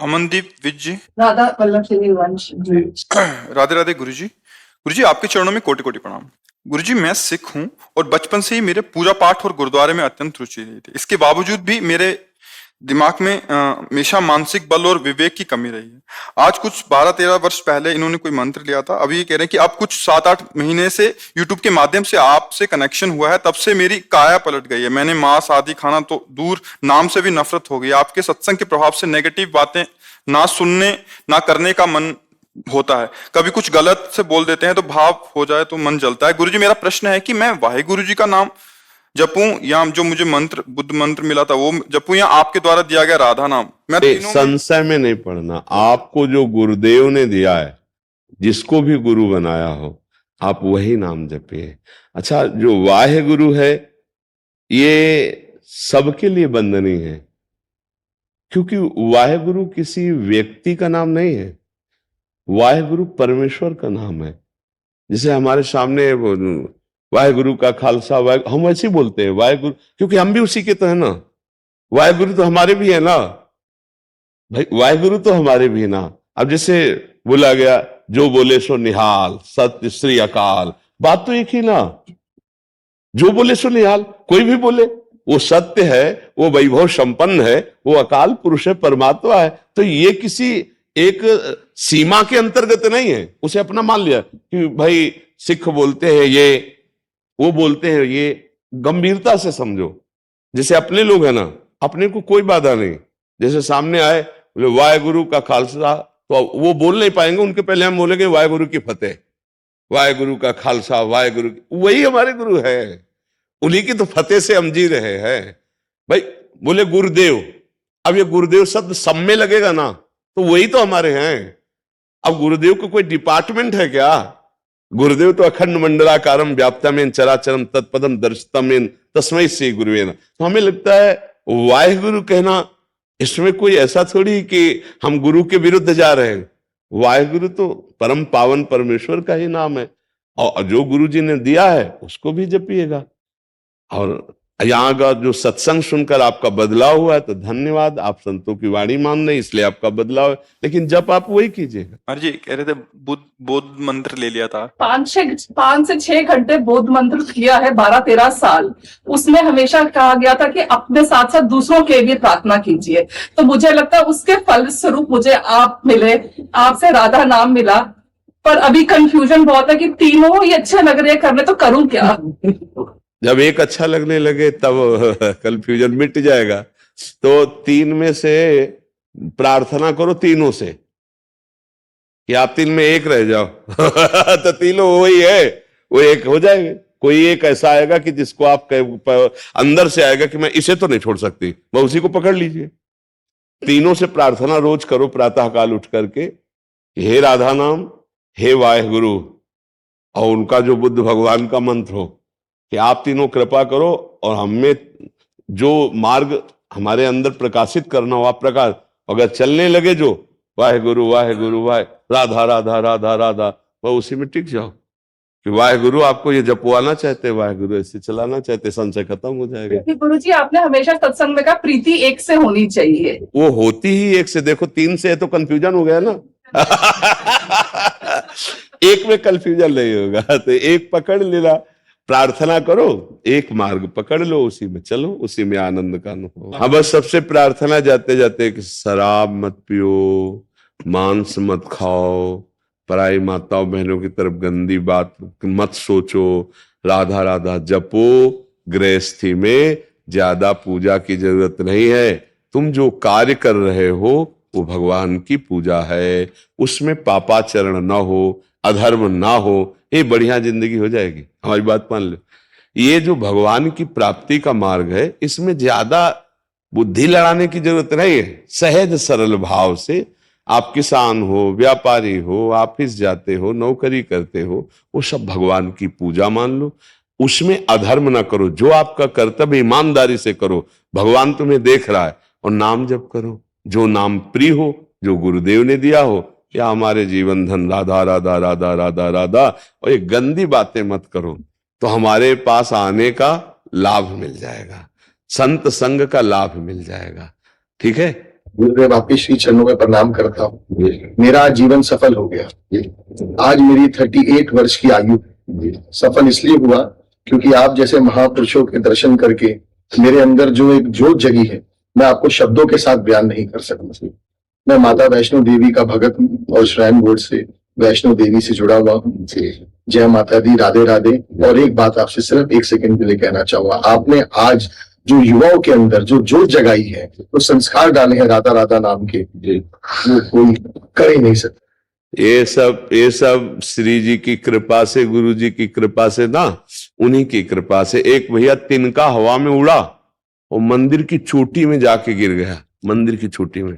अमनदीप विज जी। राधा वल्लभ सिंह वंश जी। राधे राधे गुरु जी। गुरु जी आपके चरणों में कोटि कोटि प्रणाम। गुरु जी मैं सिख हूँ और बचपन से ही मेरे पूजा पाठ और गुरुद्वारे में अत्यंत रुचि रही थी। इसके बावजूद भी मेरे दिमाग में हमेशा मानसिक बल और विवेक की कमी रही है। आज कुछ 12-13 वर्ष पहले इन्होंने कोई मंत्र लिया था। अभी ये कह रहे हैं कि अब कुछ 7-8 महीने से यूट्यूब के माध्यम से आपसे कनेक्शन हुआ है, तब से मेरी काया पलट गई है। मैंने मांस आदि खाना तो दूर, नाम से भी नफरत हो गई। आपके सत्संग के प्रभाव से नेगेटिव बातें ना सुनने ना करने का मन होता है। कभी कुछ गलत से बोल देते हैं तो भाव हो जाए तो मन जलता है। गुरुजी मेरा प्रश्न है कि मैं वाहेगुरु जी का नाम जपूं या जो मुझे मंत्र बुद्ध मंत्र मिला था वो जपूं या आपके द्वारा दिया गया राधा नाम? मैं संशय में नहीं पड़ना। आपको जो गुरुदेव ने दिया है, जिसको भी गुरु बनाया हो, आप वही नाम जपिए। अच्छा, जो वाहेगुरु है ये सबके लिए बंदनीय है, क्योंकि वाहेगुरु किसी व्यक्ति का नाम नहीं है, वाहेगुरु परमेश्वर का नाम है। जैसे हमारे सामने वाहेगुरु का खालसा, हम वैसे ही बोलते हैं वाहेगुरु, क्योंकि हम भी उसी के तो है ना। वाहेगुरु तो हमारे भी है ना भाई, वाहेगुरु तो हमारे भी है ना। अब जैसे बोला गया, जो बोले सो निहाल, सत्य श्री अकाल, बात तो एक ही ना। जो बोले सो निहाल, कोई भी बोले, वो सत्य है, वो वैभव संपन्न है, वो अकाल पुरुष है, परमात्मा है। तो ये किसी एक सीमा के अंतर्गत नहीं है। उसे अपना मान लिया कि भाई सिख बोलते हैं ये, वो बोलते हैं ये। गंभीरता से समझो। जैसे अपने लोग है ना, अपने को कोई बाधा नहीं। जैसे सामने आए बोले वाहेगुरु का खालसा, तो वो बोल नहीं पाएंगे, उनके पहले हम बोलेंगे वाहेगुरु की फतेह, वाहेगुरु का खालसा, वाहेगुरु, वही हमारे गुरु है। उन्हीं की तो फतेह से हम जी रहे हैं भाई। बोले गुरुदेव, अब ये गुरुदेव शब्द सब में लगेगा ना, तो वही तो हमारे हैं। अब गुरुदेव को कोई डिपार्टमेंट है क्या? गुरुदेव तो अखंड मंडलाकारम व्याप्तमेन चराचरम तत्पदम दर्शितमेन तस्मै श्री गुरुवेन। तो हमें लगता है वाहेगुरु कहना, इसमें कोई ऐसा थोड़ी कि हम गुरु के विरुद्ध जा रहे हैं। वाहेगुरु तो परम पावन परमेश्वर का ही नाम है, और जो गुरु जी ने दिया है उसको भी जपिएगा। और यहाँ का जो सत्संग सुनकर आपका बदलाव हुआ है तो धन्यवाद। आप संतों की वाणी मान रहे, इसलिए आपका बदलाव है, लेकिन जब आप वही कीजिएगा। अरे जी कह रहे थे बौद्ध मंत्र ले लिया था। 5 से 6 घंटे बौद्ध मंत्र किया है 12-13 साल। उसमें हमेशा कहा गया था कि अपने साथ साथ दूसरों के लिए प्रार्थना कीजिए। तो मुझे लगता है उसके फलस्वरूप मुझे आप मिले, आपसे राधा नाम मिला। पर अभी कंफ्यूजन बहुत है कि तीनों ही अच्छे लग रहे हैं करने, तो करूं क्या? जब एक अच्छा लगने लगे तब कंफ्यूजन मिट जाएगा। तो 3 में से प्रार्थना करो, तीनों से, कि आप 3 में एक रह जाओ तो तीनों वही है, वो एक हो जाएंगे। कोई एक ऐसा आएगा कि जिसको आप अंदर से आएगा कि मैं इसे तो नहीं छोड़ सकती, मैं उसी को पकड़ लीजिए। तीनों से प्रार्थना रोज करो, प्रातः काल उठ करके, हे राधा नाम, हे वाहेगुरु, और उनका जो बुद्ध भगवान का मंत्र हो कि आप तीनों कृपा करो और हमें जो मार्ग हमारे अंदर प्रकाशित करना हो आप प्रकाश। अगर चलने लगे जो वाहेगुरु वाहेगुरु वाहे राधा राधा राधा राधा, वह उसी में टिक जाओ कि वाहेगुरु आपको ये जपवाना चाहते, वाहेगुरु ऐसे चलाना चाहते, संशय खत्म हो जाएगा। गुरु जी आपने हमेशा सत्संग में कहा प्रीति एक से होनी चाहिए। वो होती ही एक से। देखो 3 से है तो कंफ्यूजन हो गया ना एक में कंफ्यूजन नहीं होगा, तो एक पकड़ लेना, प्रार्थना करो, एक मार्ग पकड़ लो, उसी में चलो, उसी में आनंद का अनुभव। हाँ, बस सबसे प्रार्थना जाते जाते कि शराब मत पियो, मांस मत खाओ, पराई माताओं बहनों की तरफ गंदी बात मत सोचो, राधा राधा जपो। गृहस्थी में ज्यादा पूजा की जरूरत नहीं है। तुम जो कार्य कर रहे हो वो भगवान की पूजा है, उसमें पापाचरण ना हो, अधर्म ना हो, ये बढ़िया जिंदगी हो जाएगी। हमारी बात मान लो। ये जो भगवान की प्राप्ति का मार्ग है, इसमें ज्यादा बुद्धि लड़ाने की जरूरत नहीं है। सहज सरल भाव से आप किसान हो, व्यापारी हो, ऑफिस जाते हो, नौकरी करते हो, वो सब भगवान की पूजा मान लो। उसमें अधर्म ना करो, जो आपका कर्तव्य ईमानदारी से करो, भगवान तुम्हें देख रहा है। और नाम जप करो, जो नाम प्रिय हो, जो गुरुदेव ने दिया हो, या हमारे जीवन धन राधा राधा राधा राधा राधा। और ये गंदी बातें मत करो, तो हमारे पास आने का लाभ मिल जाएगा, संत संग का लाभ मिल जाएगा। ठीक है, गुरुदेव आपके श्री चरणों में प्रणाम करता हूँ। मेरा आज जीवन सफल हो गया। आज मेरी 38 वर्ष की आयु सफल इसलिए हुआ क्योंकि आप जैसे महापुरुषों के दर्शन करके मेरे अंदर जो एक जोत जगी है, मैं आपको शब्दों के साथ बयान नहीं कर सकता। मैं माता वैष्णो देवी का भगत हूँ और श्राइन बोर्ड से वैष्णो देवी से जुड़ा हुआ हूँ। जय माता दी, राधे राधे। और एक बात आपसे सिर्फ 1 सेकंड के लिए कहना चाहूंगा, आपने आज जो युवाओं के अंदर जो जोत जगाई है, तो संस्कार डाले हैं राधा राधा नाम के, वो कोई कर ही नहीं सकता। ये सब श्री जी की कृपा से, गुरु जी की कृपा से ना, उन्हीं की कृपा से। एक भैया तिनका हवा में उड़ा और मंदिर की चोटी में जाके गिर गया, मंदिर की चोटी में।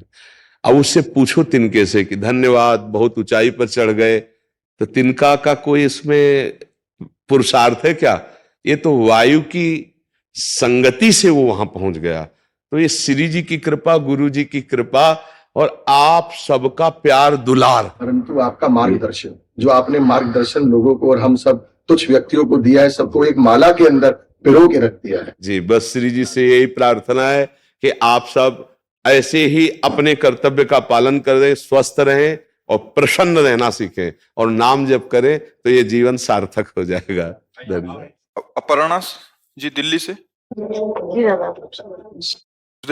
अब उससे पूछो तिनके से कि धन्यवाद, बहुत ऊंचाई पर चढ़ गए, तो तिनका का कोई इसमें पुरुषार्थ है क्या? ये तो वायु की संगति से वो वहां पहुंच गया। तो ये श्री जी की कृपा, गुरु जी की कृपा और आप सबका प्यार दुलार, परंतु आपका मार्गदर्शन, जो आपने मार्गदर्शन लोगों को और हम सब तुच्छ व्यक्तियों को दिया है, सबको एक माला के अंदर पिरो के रख दिया है। जी, बस श्री जी से यही प्रार्थना है कि आप सब ऐसे ही अपने कर्तव्य का पालन करें, स्वस्थ रहें और प्रसन्न रहना सीखें और नाम जप करें, तो ये जीवन सार्थक हो जाएगा। धन्यवाद। अपर्णा जी दिल्ली से। गुरुदेव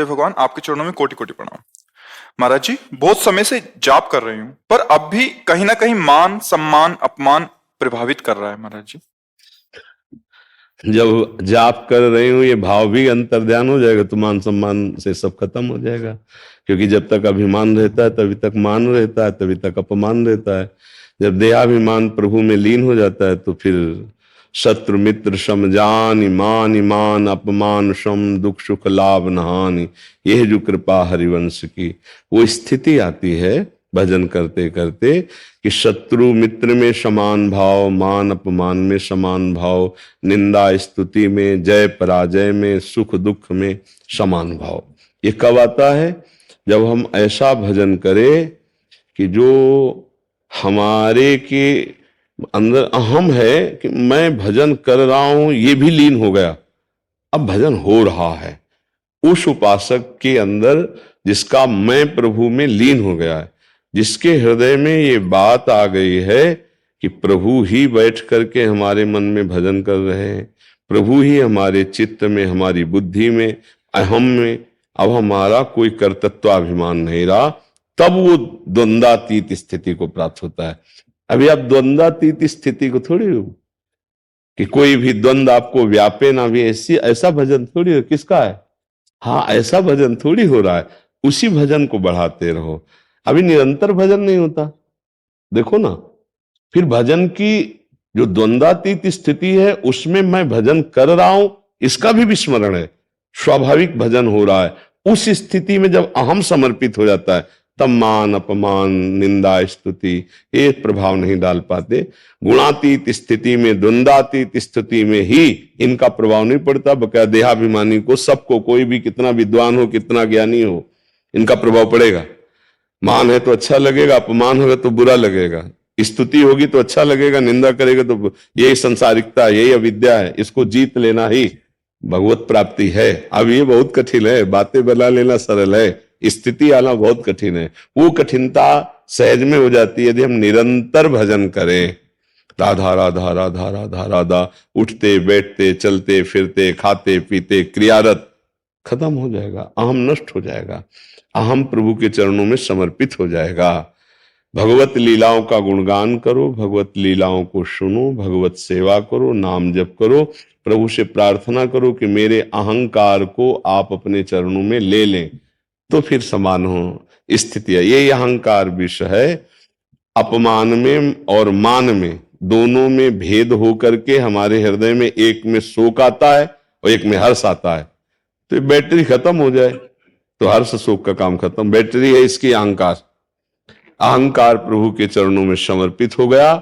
भगवान, आपके चरणों में कोटि कोटि प्रणाम। महाराज जी, बहुत समय से जाप कर रही हूँ, पर अब भी कहीं ना कहीं मान सम्मान अपमान प्रभावित कर रहा है महाराज जी। जब जाप कर रही हूं, ये भाव भी अंतर्ध्यान हो जाएगा तो मान सम्मान से सब खत्म हो जाएगा। क्योंकि जब तक अभिमान रहता है तभी तक मान रहता है, तभी तक अपमान रहता है। जब देहाभिमान प्रभु में लीन हो जाता है तो फिर शत्रु मित्र सम जान, मान ईमान अपमान सम, दुख सुख लाभ नहानि, यह जो कृपा हरिवंश की, वो स्थिति आती है भजन करते करते कि शत्रु मित्र में समान भाव, मान अपमान में समान भाव, निंदा स्तुति में, जय पराजय में, सुख दुख में समान भाव। ये कब आता है? जब हम ऐसा भजन करें कि जो हमारे के अंदर अहम है कि मैं भजन कर रहा हूं, ये भी लीन हो गया, अब भजन हो रहा है। उस उपासक के अंदर जिसका मैं प्रभु में लीन हो गया है, जिसके हृदय में ये बात आ गई है कि प्रभु ही बैठ करके हमारे मन में भजन कर रहे हैं, प्रभु ही हमारे चित्त में, हमारी बुद्धि में, अहम में, अब हमारा कोई कर्तृत्वाभिमान नहीं रहा, तब वो द्वंद्वातीत स्थिति को प्राप्त होता है। अभी आप द्वंद्वातीत स्थिति को थोड़ी हो कि कोई भी द्वंद्व आपको व्यापे ना भी, ऐसा भजन थोड़ी हो। किसका है? हाँ, ऐसा भजन थोड़ी हो रहा है। उसी भजन को बढ़ाते रहो। अभी निरंतर भजन नहीं होता, देखो ना। फिर भजन की जो द्वंद्वातीत स्थिति है उसमें मैं भजन कर रहा हूं, इसका भी विस्मरण है, स्वाभाविक भजन हो रहा है। उस स्थिति में जब अहम समर्पित हो जाता है तब मान अपमान निंदा स्तुति ये प्रभाव नहीं डाल पाते। गुणातीत स्थिति में, द्वंद्वातीत स्थिति में ही इनका प्रभाव नहीं पड़ता। बकाया देहाभिमानी को, सबको, कोई भी कितना विद्वान हो, कितना ज्ञानी हो, इनका प्रभाव पड़ेगा। मान है तो अच्छा लगेगा, अपमान होगा तो बुरा लगेगा, स्तुति होगी तो अच्छा लगेगा, निंदा करेगा तो यही संसारिकता, यही अविद्या है। इसको जीत लेना ही भगवत प्राप्ति है। अब ये बहुत कठिन है, बातें बना लेना सरल है, स्थिति आना बहुत कठिन है। वो कठिनता सहज में हो जाती है यदि हम निरंतर भजन करें। राधा राधा राधा राधा राधा, उठते बैठते चलते फिरते खाते पीते क्रियारत, खत्म हो जाएगा, अहम नष्ट हो जाएगा, अहम प्रभु के चरणों में समर्पित हो जाएगा। भगवत लीलाओं का गुणगान करो, भगवत लीलाओं को सुनो, भगवत सेवा करो, नाम जप करो, प्रभु से प्रार्थना करो कि मेरे अहंकार को आप अपने चरणों में ले लें, तो फिर समान हो स्थितियां। ये अहंकार विषय है। अपमान में और मान में, दोनों में भेद हो करके हमारे हृदय में एक में शोक आता है और एक में हर्ष आता है। तो ये बैटरी खत्म हो जाए तो हर्ष शोक का काम खत्म। बैटरी है इसकी अहंकार। अहंकार प्रभु के चरणों में समर्पित हो गया।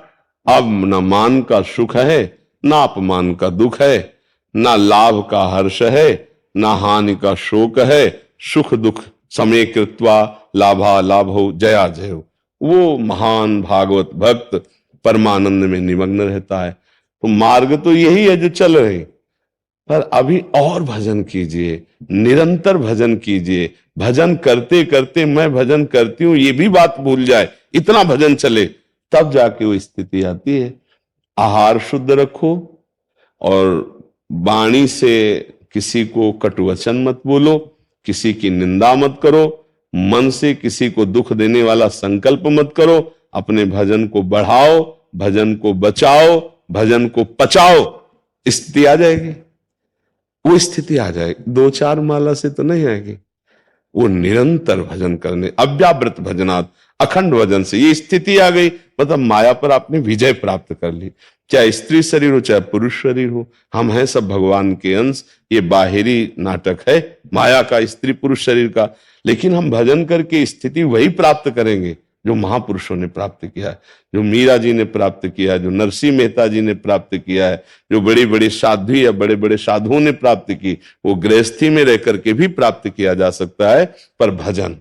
अब न मान का सुख है, ना अपमान का दुख है, ना लाभ का हर्ष है, ना हानि का शोक है। सुख दुख समय कृत्वा लाभा लाभो जया जय। वो महान भागवत भक्त परमानंद में निमग्न रहता है। तो मार्ग तो यही है जो चल रहे, पर अभी और भजन कीजिए, निरंतर भजन कीजिए। भजन करते करते मैं भजन करती हूं ये भी बात भूल जाए, इतना भजन चले, तब जाके वो स्थिति आती है। आहार शुद्ध रखो और वाणी से किसी को कटुवचन मत बोलो, किसी की निंदा मत करो, मन से किसी को दुख देने वाला संकल्प मत करो। अपने भजन को बढ़ाओ, भजन को बचाओ, भजन को पचाओ, स्थिति आ जाएगी। वो स्थिति आ जाएगी, 2-4 माला से तो नहीं आएगी। वो निरंतर भजन करने, अव्यावृत भजनात्, अखंड भजन से ये स्थिति आ गई, मतलब माया पर आपने विजय प्राप्त कर ली। चाहे स्त्री शरीर हो चाहे पुरुष शरीर हो, हम हैं सब भगवान के अंश। ये बाहरी नाटक है माया का, स्त्री पुरुष शरीर का, लेकिन हम भजन करके स्थिति वही प्राप्त करेंगे जो महापुरुषों ने प्राप्त किया है, जो मीरा जी ने प्राप्त किया है, जो नरसिंह मेहता जी ने प्राप्त किया है, जो बड़ी बड़ी साध्वी या बड़े बड़े साधुओं ने प्राप्त की। वो गृहस्थी में रह करके भी प्राप्त किया जा सकता है, पर भजन,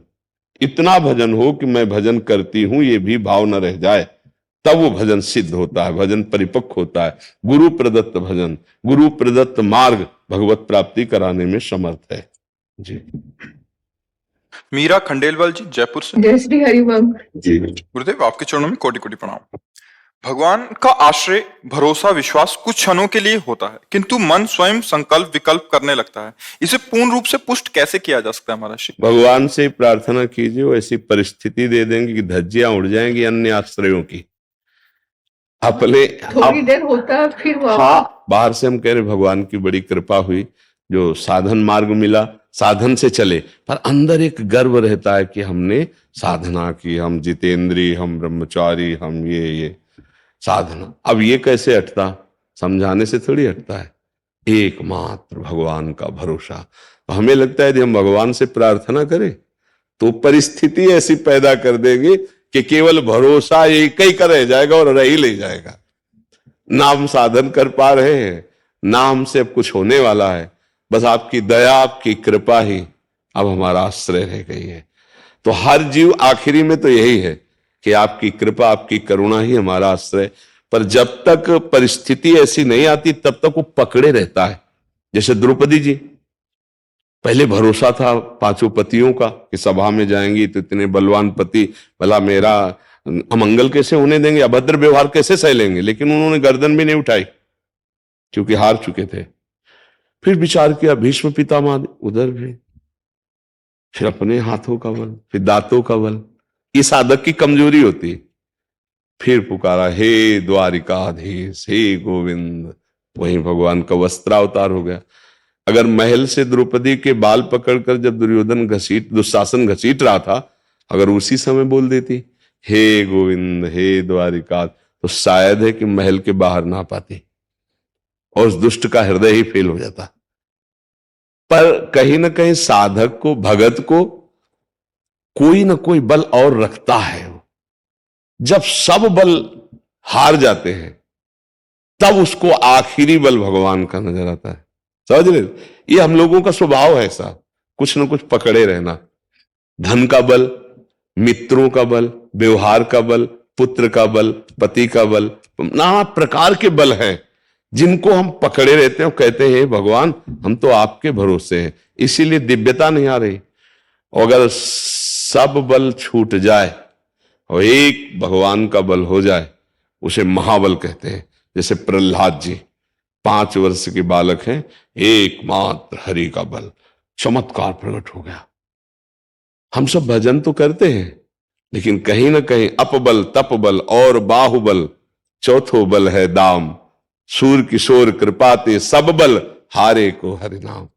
इतना भजन हो कि मैं भजन करती हूं ये भी भाव न रह जाए, तब वो भजन सिद्ध होता है, भजन परिपक्व होता है। गुरु प्रदत्त भजन, गुरु प्रदत्त मार्ग भगवत प्राप्ति कराने में समर्थ है। जी। मीरा खंडेलवाल जी, जयपुर से। जय श्री हरिवंश। जी गुरुदेव, आपके चरणों में कोटि कोटि प्रणाम। भगवान का आश्रय, भरोसा, विश्वास कुछ क्षणों के लिए होता है, किंतु मन स्वयं संकल्प विकल्प करने लगता है। इसे पूर्ण रूप से पुष्ट कैसे किया जा सकता है महाराज जी? भगवान से प्रार्थना कीजिए, वो ऐसी परिस्थिति दे देंगे कि धज्जियां उड़ जाएंगी अन्य आश्रयों की। अपने थोड़ी देर होता है फिर वो हाँ, बाहर से हम कह रहे भगवान की बड़ी कृपा हुई, जो साधन मार्ग मिला, साधन से चले, पर अंदर एक गर्व रहता है कि हमने साधना की, हम जितेंद्री, हम ब्रह्मचारी, हम ये साधना। अब ये कैसे हटता? समझाने से थोड़ी हटता है। एकमात्र भगवान का भरोसा। तो हमें लगता है यदि हम भगवान से प्रार्थना करें तो परिस्थिति ऐसी पैदा कर देंगे कि केवल भरोसा एक ही का रह जाएगा और रह ही ले जाएगा। ना हम साधन कर पा रहे हैं, ना हमसे अब कुछ होने वाला है, बस आपकी दया, आपकी कृपा ही अब हमारा आश्रय रह गई है। तो हर जीव आखिरी में तो यही है कि आपकी कृपा, आपकी करुणा ही हमारा आश्रय। पर जब तक परिस्थिति ऐसी नहीं आती तब तक वो पकड़े रहता है। जैसे द्रौपदी जी, पहले भरोसा था 5 पतियों का कि सभा में जाएंगी तो इतने बलवान पति, भला मेरा अमंगल कैसे होने देंगे, अभद्र व्यवहार कैसे सह लेंगे, लेकिन उन्होंने गर्दन भी नहीं उठाई क्योंकि हार चुके थे। फिर विचार किया भीष्म पितामह, उधर भी, फिर अपने हाथों का बल, फिर दांतों का बल, ये साधक की कमजोरी होती है। फिर पुकारा, हे द्वारिकाधीश, हे गोविंद, वहीं भगवान का वस्त्रावतार हो गया। अगर महल से द्रौपदी के बाल पकड़कर जब दुशासन घसीट रहा था, अगर उसी समय बोल देती हे गोविंद, हे द्वारिका, तो शायद है कि महल के बाहर ना पाती और उस दुष्ट का हृदय ही फेल हो जाता। पर कहीं ना कहीं साधक को, भगत को कोई ना कोई बल और रखता है। जब सब बल हार जाते हैं तब उसको आखिरी बल भगवान का नजर आता है। समझ रहे? ये हम लोगों का स्वभाव है ऐसा, कुछ ना कुछ पकड़े रहना। धन का बल, मित्रों का बल, व्यवहार का बल, पुत्र का बल, पति का बल, नाना प्रकार के बल हैं जिनको हम पकड़े रहते हैं और कहते हैं भगवान हम तो आपके भरोसे हैं, इसीलिए दिव्यता नहीं आ रही। अगर सब बल छूट जाए और एक भगवान का बल हो जाए, उसे महाबल कहते हैं। जैसे प्रहलाद जी 5 वर्ष के बालक हैं, एकमात्र हरि का बल, चमत्कार प्रकट हो गया। हम सब भजन तो करते हैं, लेकिन कहीं ना कहीं अपबल, तपबल और बाहुबल, चौथो बल है दाम। सूर किशोर कृपाते सब बल हारे को हरि नाम।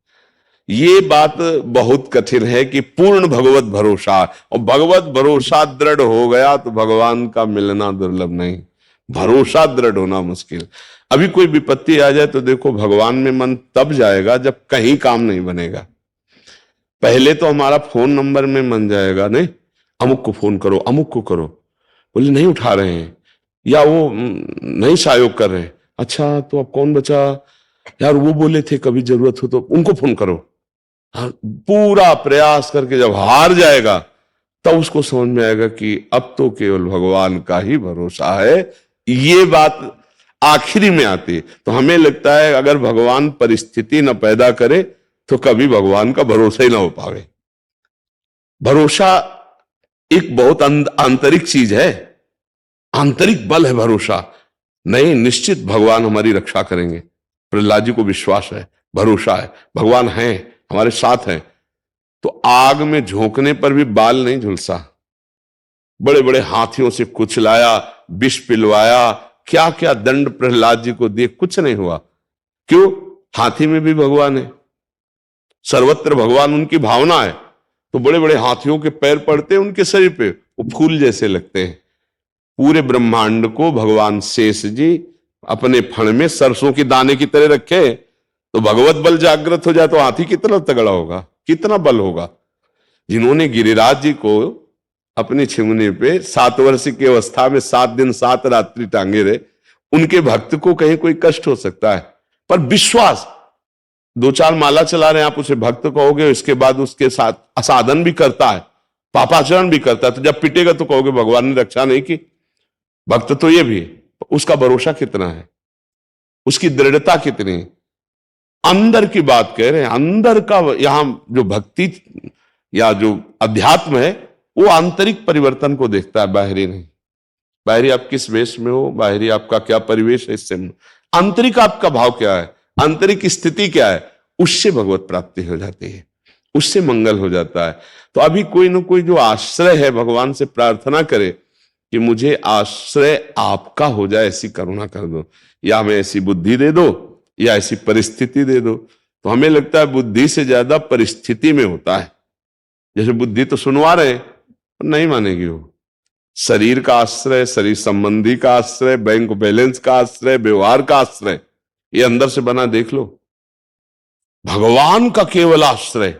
ये बात बहुत कठिन है कि पूर्ण भगवत भरोसा, और भगवत भरोसा दृढ़ हो गया तो भगवान का मिलना दुर्लभ नहीं, भरोसा दृढ़ होना मुश्किल। अभी कोई विपत्ति आ जाए तो देखो भगवान में मन तब जाएगा जब कहीं काम नहीं बनेगा। पहले तो हमारा फोन नंबर में मन जाएगा, नहीं अमुक को फोन करो, अमुक को करो, बोले नहीं उठा रहे हैं या वो नहीं सहयोग कर रहे हैं। अच्छा तो अब कौन बचा यार, वो बोले थे कभी जरूरत हो तो उनको फोन करो। हाँ, पूरा प्रयास करके जब हार जाएगा तब उसको समझ में आएगा कि अब तो केवल भगवान का ही भरोसा है। ये बात आखिरी में आती है। तो हमें लगता है अगर भगवान परिस्थिति न पैदा करे तो कभी भगवान का भरोसा ही ना हो पावे। भरोसा एक बहुत आंतरिक चीज है, आंतरिक बल है भरोसा। नहीं, निश्चित भगवान हमारी रक्षा करेंगे। प्रहलाद जी को विश्वास है, भरोसा है, भगवान हैं, हमारे साथ हैं। तो आग में झोंकने पर भी बाल नहीं झुलसा, बड़े बड़े हाथियों से कुचलाया, विष पिलवाया, क्या क्या दंड प्रहलाद जी को दिए, कुछ नहीं हुआ। क्यों? हाथी में भी भगवान है, सर्वत्र भगवान उनकी भावना है। तो बड़े बड़े हाथियों के पैर पड़ते हैं उनके शरीर पे, वो फूल जैसे लगते हैं। पूरे ब्रह्मांड को भगवान शेष जी अपने फण में सरसों के दाने की तरह रखे, तो भगवत बल जागृत हो जाए तो हाथी कितना तगड़ा होगा, कितना बल होगा। जिन्होंने गिरिराज जी को अपने छिमने पे 7 वर्ष की अवस्था में 7 दिन 7 रात्रि टांगे रहे, उनके भक्त को कहीं कोई कष्ट हो सकता है? पर विश्वास, 2-4 माला चला रहे हैं, आप उसे भक्त कहोगे, इसके बाद उसके साथ असाधन भी करता है, पापाचरण भी करता है, तो जब पिटेगा तो कहोगे भगवान ने रक्षा नहीं की। भक्त तो ये भी, उसका भरोसा कितना है, उसकी दृढ़ता कितनी है, अंदर की बात कह रहे हैं। अंदर का यहां जो भक्ति या जो अध्यात्म है वो आंतरिक परिवर्तन को देखता है, बाहरी नहीं। बाहरी आप किस वेश में हो, बाहरी आपका क्या परिवेश है, इससे आंतरिक आपका भाव क्या है, आंतरिक स्थिति क्या है, उससे भगवत प्राप्ति हो जाती है, उससे मंगल हो जाता है। तो अभी कोई ना कोई जो आश्रय है, भगवान से प्रार्थना करे कि मुझे आश्रय आपका हो जाए, ऐसी करुणा कर दो, या हमें ऐसी बुद्धि दे दो, या ऐसी परिस्थिति दे दो। तो हमें लगता है बुद्धि से ज्यादा परिस्थिति में होता है। जैसे बुद्धि तो सुनवा रहे, नहीं मानेगी वो। शरीर का आश्रय, शरीर संबंधी का आश्रय, बैंक बैलेंस का आश्रय, व्यवहार का आश्रय, ये अंदर से बना देख लो। भगवान का केवल आश्रय,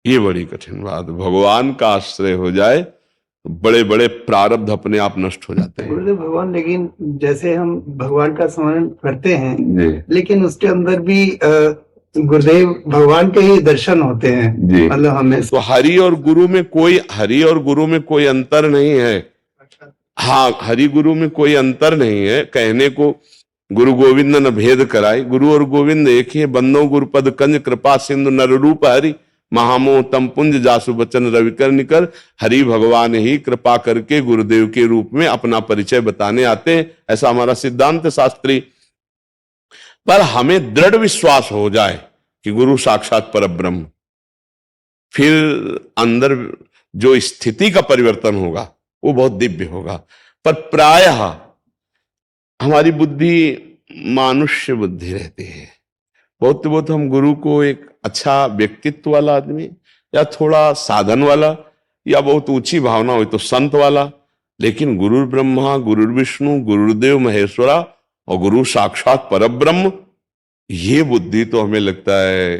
ये बड़ी कठिन बात। भगवान का आश्रय हो जाए तो बड़े बड़े प्रारब्ध अपने आप नष्ट हो जाते हैं। गुरुदेव भगवान, लेकिन जैसे हम भगवान का स्मरण करते हैं जी लेकिन उसके अंदर भी गुरुदेव भगवान के ही दर्शन होते हैं जी। मतलब हमें। तो हरि और गुरु में कोई अंतर नहीं है। हाँ, हरि गुरु में कोई अंतर नहीं है। कहने को गुरु गोविंद न भेद कराए, गुरु और गोविंद एक ही है। बंदो गुरुपद कंज कृपा सिंधु नर रूप हरि, महामोह तम पुंज जासु बचन रविकर निकर। हरि भगवान ही कृपा करके गुरुदेव के रूप में अपना परिचय बताने आते हैं, ऐसा हमारा सिद्धांत शास्त्री। पर हमें दृढ़ विश्वास हो जाए कि गुरु साक्षात परब्रह्म, फिर अंदर जो स्थिति का परिवर्तन होगा वो बहुत दिव्य होगा। पर प्रायः हमारी बुद्धि मानुष्य बुद्धि रहती है। बहुत हम गुरु को एक अच्छा व्यक्तित्व वाला आदमी, या थोड़ा साधन वाला, या बहुत ऊंची भावना हो तो संत वाला, लेकिन गुरु ब्रह्मा गुरु विष्णु गुरुदेव महेश्वरा और गुरु साक्षात परब्रह्म, ये बुद्धि तो हमें लगता है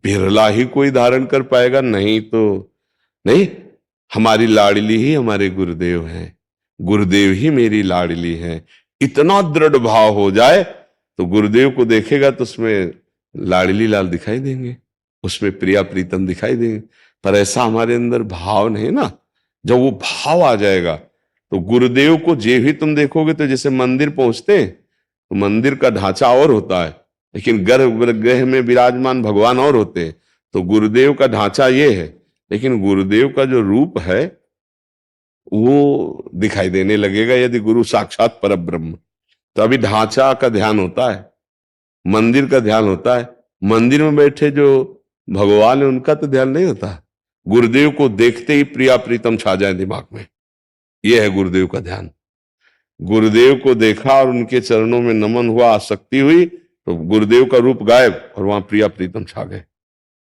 बिरला ही कोई धारण कर पाएगा। नहीं तो नहीं, हमारी लाडली ही हमारे गुरुदेव हैं, गुरुदेव ही मेरी लाडली है। इतना दृढ़ भाव हो जाए तो गुरुदेव को देखेगा तो उसमें लाडली लाल दिखाई देंगे, उसमें प्रिया प्रीतम दिखाई देंगे। पर ऐसा हमारे अंदर भाव नहीं ना। जब वो भाव आ जाएगा तो गुरुदेव को जे भी तुम देखोगे, तो जैसे मंदिर पहुंचते हैं तो मंदिर का ढांचा और होता है, लेकिन गर्भगृह में विराजमान भगवान और होते हैं। तो गुरुदेव का ढांचा ये है, लेकिन गुरुदेव का जो रूप है वो दिखाई देने लगेगा यदि गुरु साक्षात परब्रह्म। तो अभी ढांचा का ध्यान होता है, मंदिर का ध्यान होता है। मंदिर में बैठे जो भगवान है उनका तो ध्यान नहीं होता। गुरुदेव को देखते ही प्रिया प्रीतम छा जाए दिमाग में, यह है गुरुदेव का ध्यान। गुरुदेव को देखा और उनके चरणों में नमन हुआ, आसक्ति हुई, तो गुरुदेव का रूप गायब और वहां प्रिया प्रीतम छा गए।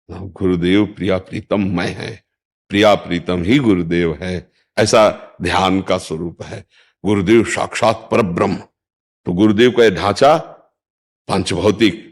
गुरुदेव प्रिया प्रीतम मैं है, प्रिया प्रीतम ही गुरुदेव है, ऐसा ध्यान का स्वरूप है। गुरुदेव साक्षात परब्रह्म। तो गुरुदेव का यह ढांचा पंचभौतिक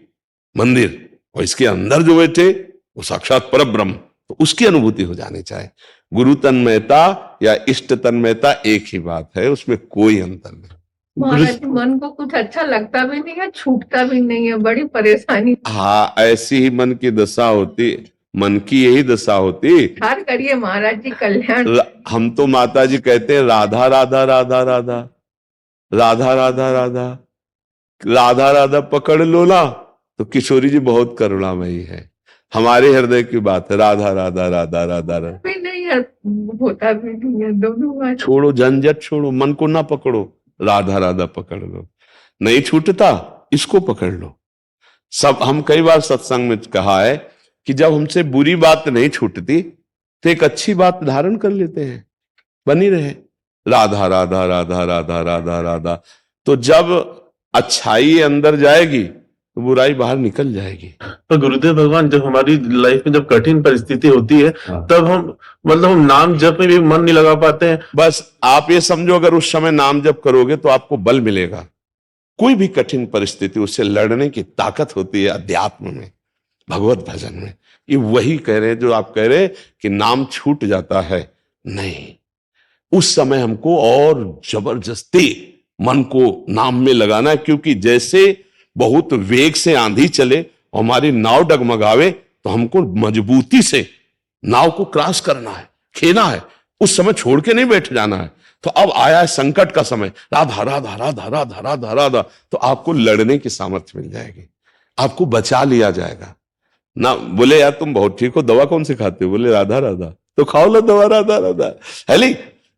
मंदिर, और इसके अंदर जो बैठे वो साक्षात परब्रह्म, तो उसकी अनुभूति हो जानी चाहिए। गुरु तन्मयता या इष्ट तन्मयता एक ही बात है, उसमें कोई अंतर नहीं। महाराज, मन को कुछ अच्छा लगता भी नहीं है, छूटता भी नहीं है, बड़ी परेशानी। हाँ, ऐसी ही मन की दशा होती, मन की यही दशा होती। हार करिए महाराज जी, कल्याण। हम तो माता जी कहते हैं राधा राधा राधा राधा, राधा राधा राधा, राधा राधा पकड़ लो ना, तो किशोरी जी बहुत करुणामयी है, हमारे हृदय की बात है। राधा राधा राधा राधा राधा, भी नहीं है, होता भी नहीं है दोनों बात। छोड़ो झंझट, छोड़ो, मन को ना पकड़ो, राधा राधा पकड़ लो। नहीं छूटता, इसको पकड़ लो। सब हम कई बार सत्संग में कहा है कि जब हमसे बुरी बात नहीं छूटती तो एक अच्छी बात धारण कर लेते हैं, बनी रहे राधा राधा राधा राधा राधा राधा। तो जब अच्छाई अंदर जाएगी तो बुराई बाहर निकल जाएगी। तो गुरुदेव भगवान, जब हमारी लाइफ में जब कठिन परिस्थिति होती है, तब हम नाम जप में भी मन नहीं लगा पाते हैं। बस आप ये समझो, अगर उस समय नाम जप करोगे तो आपको बल मिलेगा। कोई भी कठिन परिस्थिति, उससे लड़ने की ताकत होती है अध्यात्म में, भगवत भजन में। ये वही कह रहे हैं जो आप कह रहे कि नाम छूट जाता है, नहीं, उस समय हमको और जबरदस्ती मन को नाम में लगाना है। क्योंकि जैसे बहुत वेग से आंधी चले और हमारी नाव डगमगावे, तो हमको मजबूती से नाव को क्रॉस करना है, खेना है, उस समय छोड़ के नहीं बैठ जाना है। तो अब आया है संकट का समय, राधा राधा राधा राधा राधा राधा, तो आपको लड़ने की सामर्थ्य मिल जाएगी, आपको बचा लिया जाएगा ना। बोले यार तुम बहुत ठीक हो, दवा कौन से खाते हो? बोले राधा राधा, तो खाओ लो दवा राधा राधा। है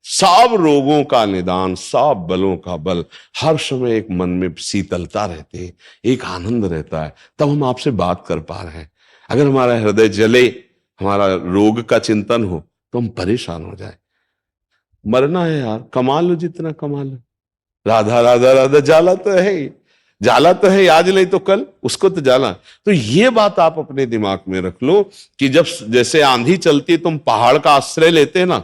सब रोगों का निदान, सब बलों का बल। हर समय एक मन में शीतलता रहती है, एक आनंद रहता है, तब हम आपसे बात कर पा रहे हैं। अगर हमारा हृदय जले, हमारा रोग का चिंतन हो, तो हम परेशान हो जाए। मरना है यार, कमा लो जितना कमा लो, राधा राधा राधा, जाला तो है ही, जाला तो है, आज नहीं तो कल उसको तो जाला। तो ये बात आप अपने दिमाग में रख लो कि जब जैसे आंधी चलती है, तुम पहाड़ का आश्रय लेते हैं ना,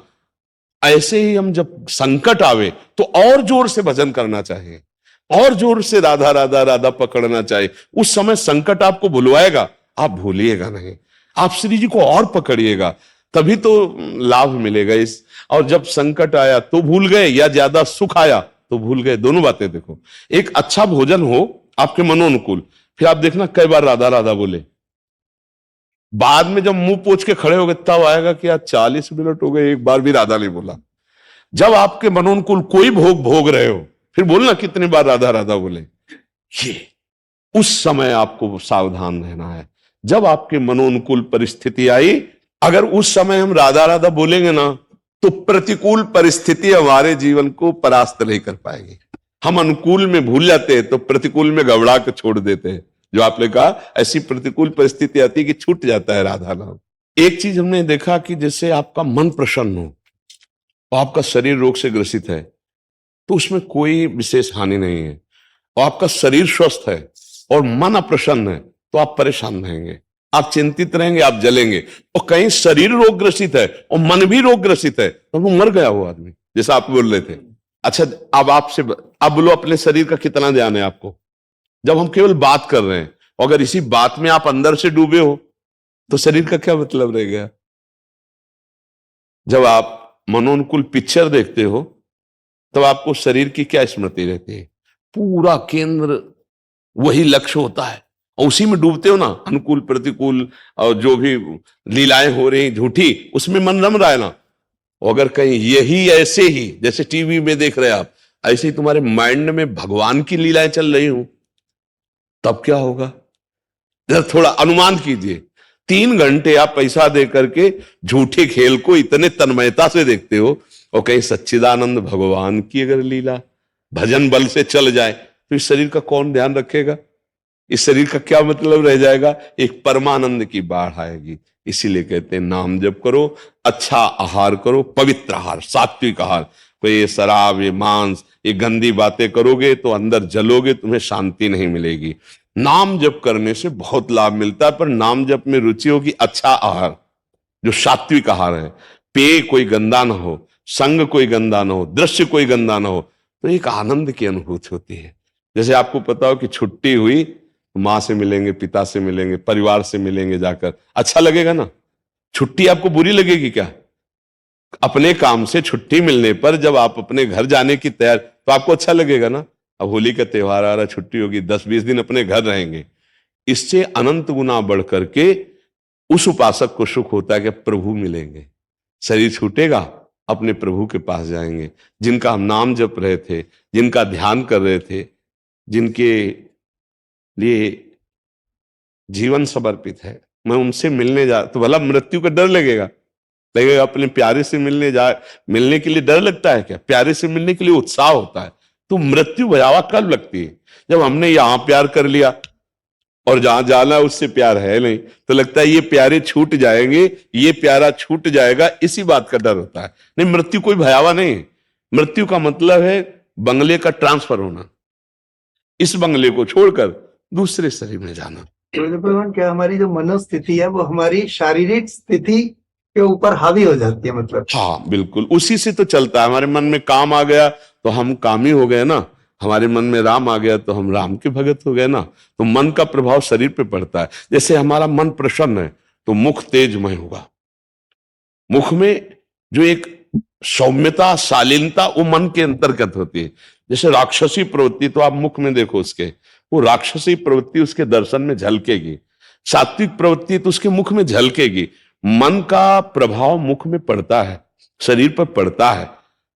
ऐसे ही हम जब संकट आवे तो और जोर से भजन करना चाहिए, और जोर से राधा राधा राधा पकड़ना चाहिए। उस समय संकट आपको भुलवाएगा, आप भूलिएगा नहीं, आप श्री जी को और पकड़िएगा, तभी तो लाभ मिलेगा इस। और जब संकट आया तो भूल गए, या ज्यादा सुख आया तो भूल गए, दोनों बातें देखो। एक अच्छा भोजन हो आपके मनोनुकूल, फिर आप देखना कई बार राधा राधा बोले, बाद में जब मुंह पोंछ के खड़े हो गए तब आएगा कि यार 40 मिनट हो गए, एक बार भी राधा नहीं बोला। जब आपके मनोनुकूल कोई भोग भोग रहे हो, फिर बोलना कितनी बार राधा राधा बोले। ये उस समय आपको सावधान रहना है। जब आपके मनोनुकूल परिस्थिति आई, अगर उस समय हम राधा राधा बोलेंगे ना, तो प्रतिकूल परिस्थिति हमारे जीवन को परास्त नहीं कर पाएगी। हम अनुकूल में भूल जाते हैं तो प्रतिकूल में घबरा के छोड़ देते हैं। जो आपने कहा, ऐसी प्रतिकूल परिस्थिति आती है कि छूट जाता है राधा नाम। एक चीज हमने देखा कि जैसे आपका मन प्रसन्न हो और आपका शरीर रोग से ग्रसित है, तो उसमें कोई विशेष हानि नहीं है। और आपका शरीर स्वस्थ है और मन अप्रसन्न है, तो आप परेशान रहेंगे, आप चिंतित रहेंगे, आप जलेंगे। और कहीं शरीर रोग ग्रसित है और मन भी रोग ग्रसित है, तो वो मर गया वो आदमी, जैसा आप बोल रहे थे। अच्छा, अब आपसे आप बोलो, अपने शरीर का कितना ध्यान है आपको? जब हम केवल बात कर रहे हैं, अगर इसी बात में आप अंदर से डूबे हो, तो शरीर का क्या मतलब रह गया? जब आप मनोनुकूल पिक्चर देखते हो, तब आपको शरीर की क्या स्मृति रहती है? पूरा केंद्र वही लक्ष्य होता है, और उसी में डूबते हो ना, अनुकूल प्रतिकूल और जो भी लीलाएं हो रही झूठी, उसमें मन रम रहा है ना। और अगर कहीं यही ऐसे ही जैसे टीवी में देख रहे आप, ऐसे ही तुम्हारे माइंड में भगवान की लीलाएं चल रही हूं, तब क्या होगा? जरा थोड़ा अनुमान कीजिए। 3 घंटे आप पैसा दे करके झूठे खेल को इतने तन्मयता से देखते हो, और कहीं सच्चिदानंद भगवान की अगर लीला भजन बल से चल जाए, तो इस शरीर का कौन ध्यान रखेगा? इस शरीर का क्या मतलब रह जाएगा? एक परमानंद की बाढ़ आएगी। इसीलिए कहते हैं नाम जप करो, अच्छा आहार करो, पवित्र आहार, सात्विक आहार। कोई ये शराब, ये मांस, ये गंदी बातें करोगे तो अंदर जलोगे, तुम्हें शांति नहीं मिलेगी। नाम जप करने से बहुत लाभ मिलता है, पर नाम जप में रुचि होगी अच्छा आहार, जो सात्विक आहार है। पेय कोई गंदा ना हो, संग कोई गंदा ना हो, दृश्य कोई गंदा ना हो, तो एक आनंद की अनुभूति होती है। जैसे आपको पता हो कि छुट्टी हुई, माँ से मिलेंगे, पिता से मिलेंगे, परिवार से मिलेंगे जाकर, अच्छा लगेगा ना? छुट्टी आपको बुरी लगेगी क्या? अपने काम से छुट्टी मिलने पर जब आप अपने घर जाने की तैयार, तो आपको अच्छा लगेगा ना? अब होली का त्योहार आ रहा, छुट्टी होगी, 10-20 दिन अपने घर रहेंगे। इससे अनंत गुना बढ़ करके उस उपासक को सुख होता है कि प्रभु मिलेंगे। शरीर छूटेगा, अपने प्रभु के पास जाएंगे, जिनका हम नाम जप रहे थे, जिनका ध्यान कर रहे थे, जिनके लिए जीवन समर्पित है, मैं उनसे मिलने जा तो भला मृत्यु का डर लगेगा अपने प्यारे से मिलने के लिए डर लगता है क्या? प्यारे से मिलने के लिए उत्साह होता है। तो मृत्यु भयावह कब लगती है? जब हमने यहां प्यार कर लिया और जहां जाना उससे प्यार है नहीं, तो लगता है ये प्यारे छूट जाएंगे, ये प्यारा छूट जाएगा, इसी बात का डर होता है। नहीं, मृत्यु कोई भयावह नहीं है। मृत्यु का मतलब है बंगले का ट्रांसफर होना, इस बंगले को छोड़कर दूसरे शरीर में जाना। भगवान, क्या हमारी जो मनोस्थिति है वो हमारी शारीरिक स्थिति के ऊपर हावी हो जाती है? मतलब हाँ बिल्कुल, उसी से तो चलता है। हमारे मन में काम आ गया तो हम कामी हो गए ना, हमारे मन में राम आ गया तो हम राम के भगत हो गए ना। तो मन का प्रभाव शरीर पे पड़ता है। जैसे हमारा मन प्रसन्न है तो मुख तेजमय होगा, मुख में जो एक सौम्यता शालीनता वो मन के अंतर्गत होती है। जैसे राक्षसी प्रवृत्ति तो आप मुख में देखो उसके, वो राक्षसी प्रवृत्ति उसके दर्शन में झलकेगी, सात्विक प्रवृत्ति तो उसके मुख में झलकेगी। मन का प्रभाव मुख में पड़ता है, शरीर पर पड़ता है।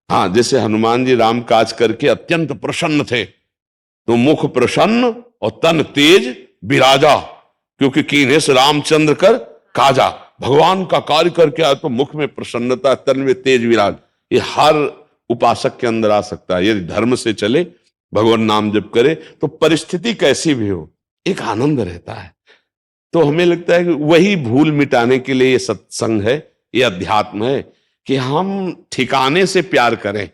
हाँ, जैसे हनुमान जी राम काज करके अत्यंत प्रसन्न थे तो मुख प्रसन्न और तन तेज विराजा, क्योंकि कीन्हे से रामचंद्र कर काजा। भगवान का कार्य करके आया तो मुख में प्रसन्नता, तन में तेज विराज। ये हर उपासक के अंदर आ सकता है यदि धर्म से चले, भगवान नाम जप करे, तो परिस्थिति कैसी भी हो एक आनंद रहता है। तो हमें लगता है कि वही भूल मिटाने के लिए ये सत्संग है, ये अध्यात्म है कि हम ठिकाने से प्यार करें,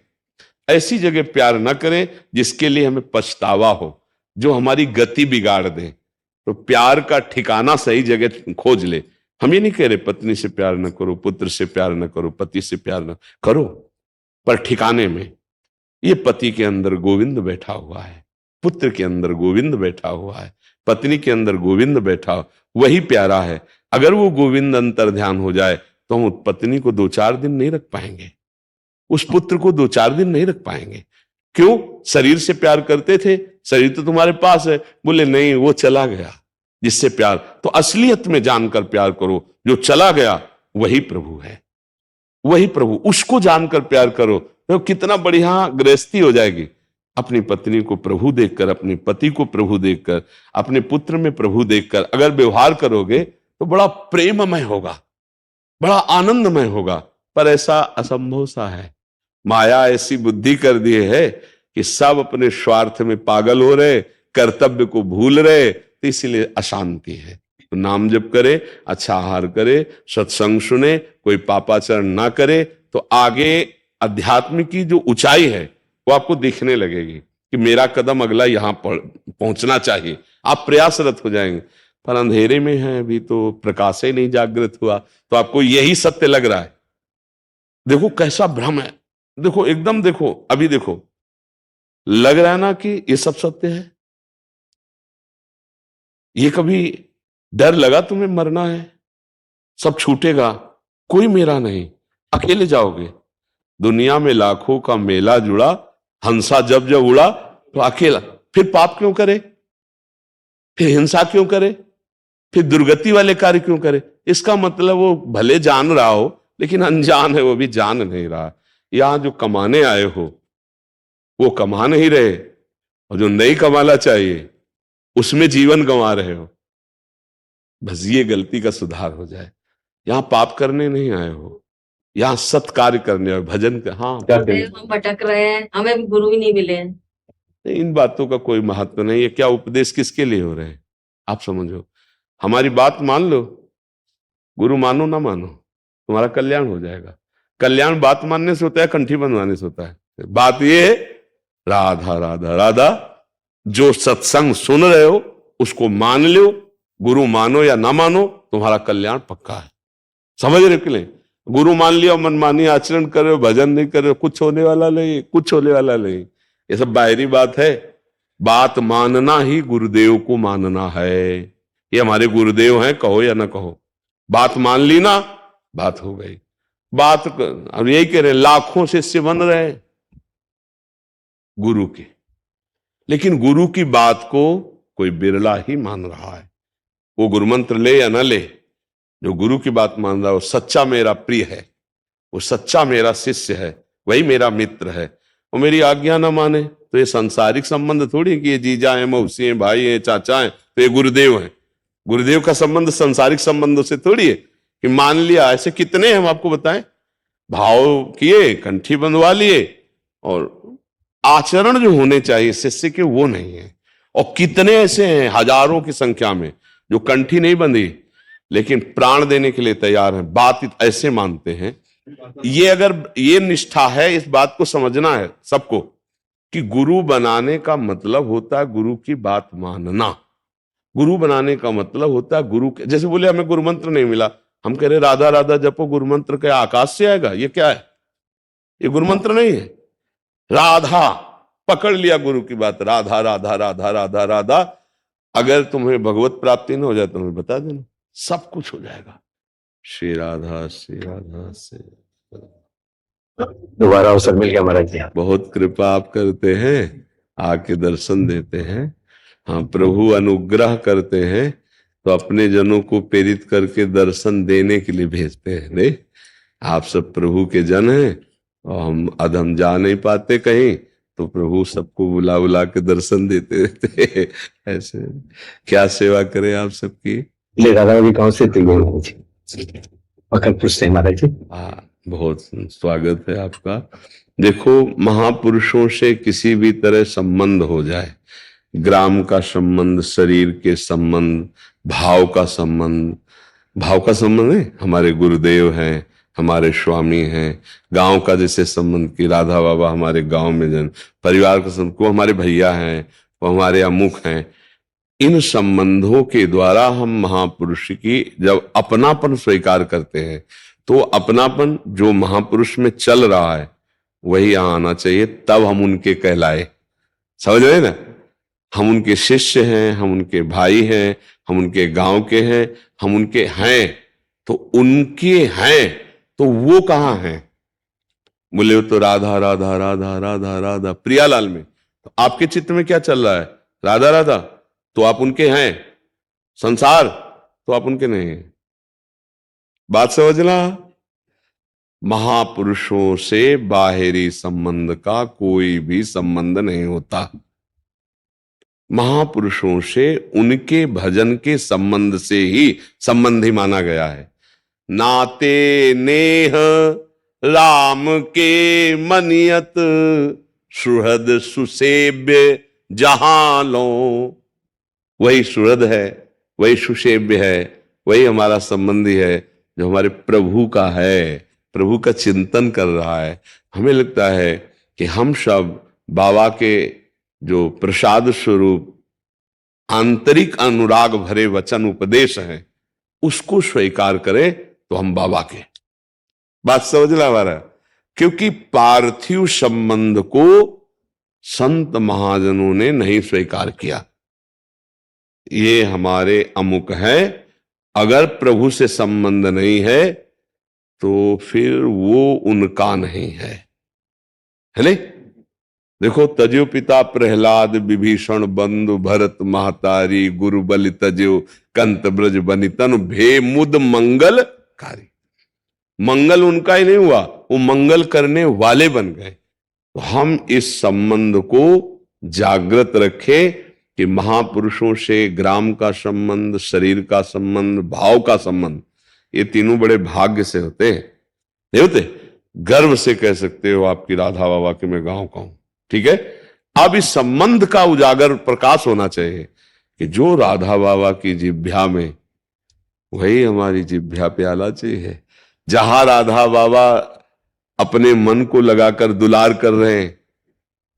ऐसी जगह प्यार न करें जिसके लिए हमें पछतावा हो, जो हमारी गति बिगाड़ दे। तो प्यार का ठिकाना सही जगह खोज ले। हम ये नहीं कह रहे पत्नी से प्यार न करो, पुत्र से प्यार न करो, पति से प्यार न करो, पर ठिकाने में। ये पति के अंदर गोविंद बैठा हुआ है, पुत्र के अंदर गोविंद बैठा हुआ है, पत्नी के अंदर गोविंद बैठा, वही प्यारा है। अगर वो गोविंद अंतर ध्यान हो जाए तो हम उस पत्नी को 2-4 दिन नहीं रख पाएंगे, उस पुत्र को 2-4 दिन नहीं रख पाएंगे। क्यों? शरीर से प्यार करते थे, शरीर तो तुम्हारे पास है, बोले नहीं वो चला गया जिससे प्यार। तो असलियत में जानकर प्यार करो, जो चला गया वही प्रभु है, वही प्रभु, उसको जानकर प्यार करो तो कितना बढ़िया गृहस्थी हो जाएगी। अपनी पत्नी को प्रभु देखकर, अपने पति को प्रभु देखकर, अपने पुत्र में प्रभु देखकर अगर व्यवहार करोगे तो बड़ा प्रेममय होगा, बड़ा आनंदमय होगा। पर ऐसा असंभव सा है, माया ऐसी बुद्धि कर दिए है कि सब अपने स्वार्थ में पागल हो रहे, कर्तव्य को भूल रहे, तो इसलिए अशांति है। तो नाम जप करे, अच्छा आहार करे, सत्संग सुने, कोई पापाचरण ना करे, तो आगे अध्यात्म की जो ऊंचाई है वो आपको दिखने लगेगी कि मेरा कदम अगला यहां पहुंचना चाहिए। आप प्रयासरत हो जाएंगे। पर अंधेरे में है अभी, तो प्रकाश ही नहीं जागृत हुआ, तो आपको यही सत्य लग रहा है। देखो कैसा भ्रम है, देखो एकदम, देखो अभी देखो, लग रहा है ना कि ये सब सत्य है। ये कभी डर लगा तुम्हें मरना है, सब छूटेगा, कोई मेरा नहीं, अकेले जाओगे। दुनिया में लाखों का मेला जुड़ा, हंसा जब जब उड़ा तो अकेला। फिर पाप क्यों करे, फिर हिंसा क्यों करे, फिर दुर्गति वाले कार्य क्यों करे? इसका मतलब वो भले जान रहा हो लेकिन अनजान है, वो भी जान नहीं रहा। यहां जो कमाने आए हो वो कमा नहीं रहे, और जो नहीं कमाना चाहिए उसमें जीवन गंवा रहे हो। बस ये गलती का सुधार हो जाए। यहां पाप करने नहीं आए हो, यहाँ सत्कार्य करने और भजन कर। हाँ, हम भटक रहे हैं, हमें भी गुरु ही नहीं मिले हैं। इन बातों का कोई महत्व नहीं है। क्या उपदेश किसके लिए हो रहे हैं आप समझो। हमारी बात मान लो, गुरु मानो ना मानो, तुम्हारा कल्याण हो जाएगा। कल्याण बात मानने से होता है, कंठी बंधवाने से होता है। बात ये है, राधा राधा राधा, जो सत्संग सुन रहे हो उसको मान लो, गुरु मानो या ना मानो, तुम्हारा कल्याण पक्का है। समझ रहे हो कि नहीं? गुरु मान लिया, मनमानी आचरण कर रहे हो, भजन नहीं कर रहे हो, कुछ होने वाला नहीं, कुछ होने वाला नहीं। ये सब बाहरी बात है। बात मानना ही गुरुदेव को मानना है। ये हमारे गुरुदेव हैं, कहो या ना कहो, बात मान ली ना, बात हो गई। बात अब यही कह रहे हैं, लाखों शिष्य बन रहे हैं गुरु के, लेकिन गुरु की बात को कोई बिरला ही मान रहा है। वो गुरु मंत्र ले या ना ले, जो गुरु की बात मान रहा है वो सच्चा मेरा प्रिय है, वो सच्चा मेरा शिष्य है, वही मेरा मित्र है। वो मेरी आज्ञा ना माने तो ये सांसारिक संबंध थोड़ी है कि ये जीजा है, मौसी है, भाई है, चाचा है, तो ये गुरुदेव है। गुरुदेव का संबंध सांसारिक संबंधों से थोड़ी है कि मान लिया। ऐसे कितने हम आपको बताएं, भाव किए, कंठी बंधवा लिए, और आचरण जो होने चाहिए शिष्य के वो नहीं है। और कितने ऐसे हैं हजारों की संख्या में जो कंठी नहीं बंधी लेकिन प्राण देने के लिए तैयार हैं, बात ऐसे मानते हैं। ये अगर ये निष्ठा है, इस बात को समझना है सबको कि गुरु बनाने का मतलब होता है गुरु की बात मानना। गुरु बनाने का मतलब होता है गुरु के, जैसे बोले हमें गुरु मंत्र नहीं मिला, हम कह रहे राधा राधा जपो, गुरु मंत्र क्या आकाश से आएगा? ये क्या है? ये गुरु मंत्र नहीं है। राधा पकड़ लिया गुरु की बात, राधा राधा राधा राधा राधा। अगर तुम्हें भगवत प्राप्ति न हो जाए तो हमें बता देना, सब कुछ हो जाएगा। श्री राधा श्री राधा से। दोबारा अवसर मिल गया महाराज जी। बहुत कृपा आप करते हैं, आके दर्शन देते हैं। हाँ, प्रभु अनुग्रह करते हैं तो अपने जनों को प्रेरित करके दर्शन देने के लिए भेजते हैं। नहीं, आप सब प्रभु के जन हैं और हम अधम जा नहीं पाते कहीं, तो प्रभु सबको बुला बुला के दर्शन देते रहते। ऐसे क्या सेवा करें आप सबकी। ले राधा जी गाँव से पकड़पुर से महाराज जी। हाँ, बहुत स्वागत है आपका। देखो, महापुरुषों से किसी भी तरह संबंध हो जाए, ग्राम का संबंध, शरीर के संबंध, भाव का संबंध है। हमारे गुरुदेव हैं, हमारे स्वामी हैं। गांव का जैसे संबंध की राधा बाबा हमारे गांव में जन, परिवार का संबंध को हमारे भैया हैं, वो हमारे अमुख हैं। इन संबंधों के द्वारा हम महापुरुष की जब अपनापन स्वीकार करते हैं तो अपनापन जो महापुरुष में चल रहा है वही यहां आना चाहिए, तब हम उनके कहलाए। समझ रहे ना? हम उनके शिष्य हैं, हम उनके भाई हैं, हम उनके गांव के हैं, हम उनके हैं। तो उनके हैं तो वो कहाँ हैं? बोले वो तो राधा राधा राधा राधा राधा प्रियालाल में। तो आपके चित्त में क्या चल रहा है? राधा राधा, तो आप उनके हैं। संसार तो आप उनके नहीं हैं। बात समझना। महापुरुषों से बाहरी संबंध का कोई भी संबंध नहीं होता। महापुरुषों से उनके भजन के संबंध से ही संबंधी माना गया है। नाते नेह राम के मनियत, सुहृद सुसेव्य जहां लो। वही सुहृद है, वही सुसेव्य है, वही हमारा संबंधी है जो हमारे प्रभु का है, प्रभु का चिंतन कर रहा है। हमें लगता है कि हम सब बाबा के जो प्रसाद स्वरूप आंतरिक अनुराग भरे वचन उपदेश हैं उसको स्वीकार करें तो हम बाबा के। बात समझना हमारा, क्योंकि पार्थिव संबंध को संत महाजनों ने नहीं स्वीकार किया। ये हमारे अमुक है, अगर प्रभु से संबंध नहीं है तो फिर वो उनका नहीं है नहीं? देखो, तजो पिता प्रहलाद विभीषण बंधु भरत महतारी, गुरु बलि तजो कंत ब्रज बनितन भे मुद मंगल कारी। मंगल उनका ही नहीं हुआ, वो मंगल करने वाले बन गए। तो हम इस संबंध को जागृत रखें कि महापुरुषों से ग्राम का संबंध, शरीर का संबंध, भाव का संबंध, ये तीनों बड़े भाग्य से होते हैं। नहीं होते? गर्व से कह सकते हो आपकी राधा बाबा के मैं गांव का हूं। ठीक है? अब इस संबंध का उजागर प्रकाश होना चाहिए कि जो राधा बाबा की जिह्वा में, वही हमारी जिह्वा पे आना चाहिए। जहां राधा बाबा अपने मन को लगाकर दुलार कर रहे हैं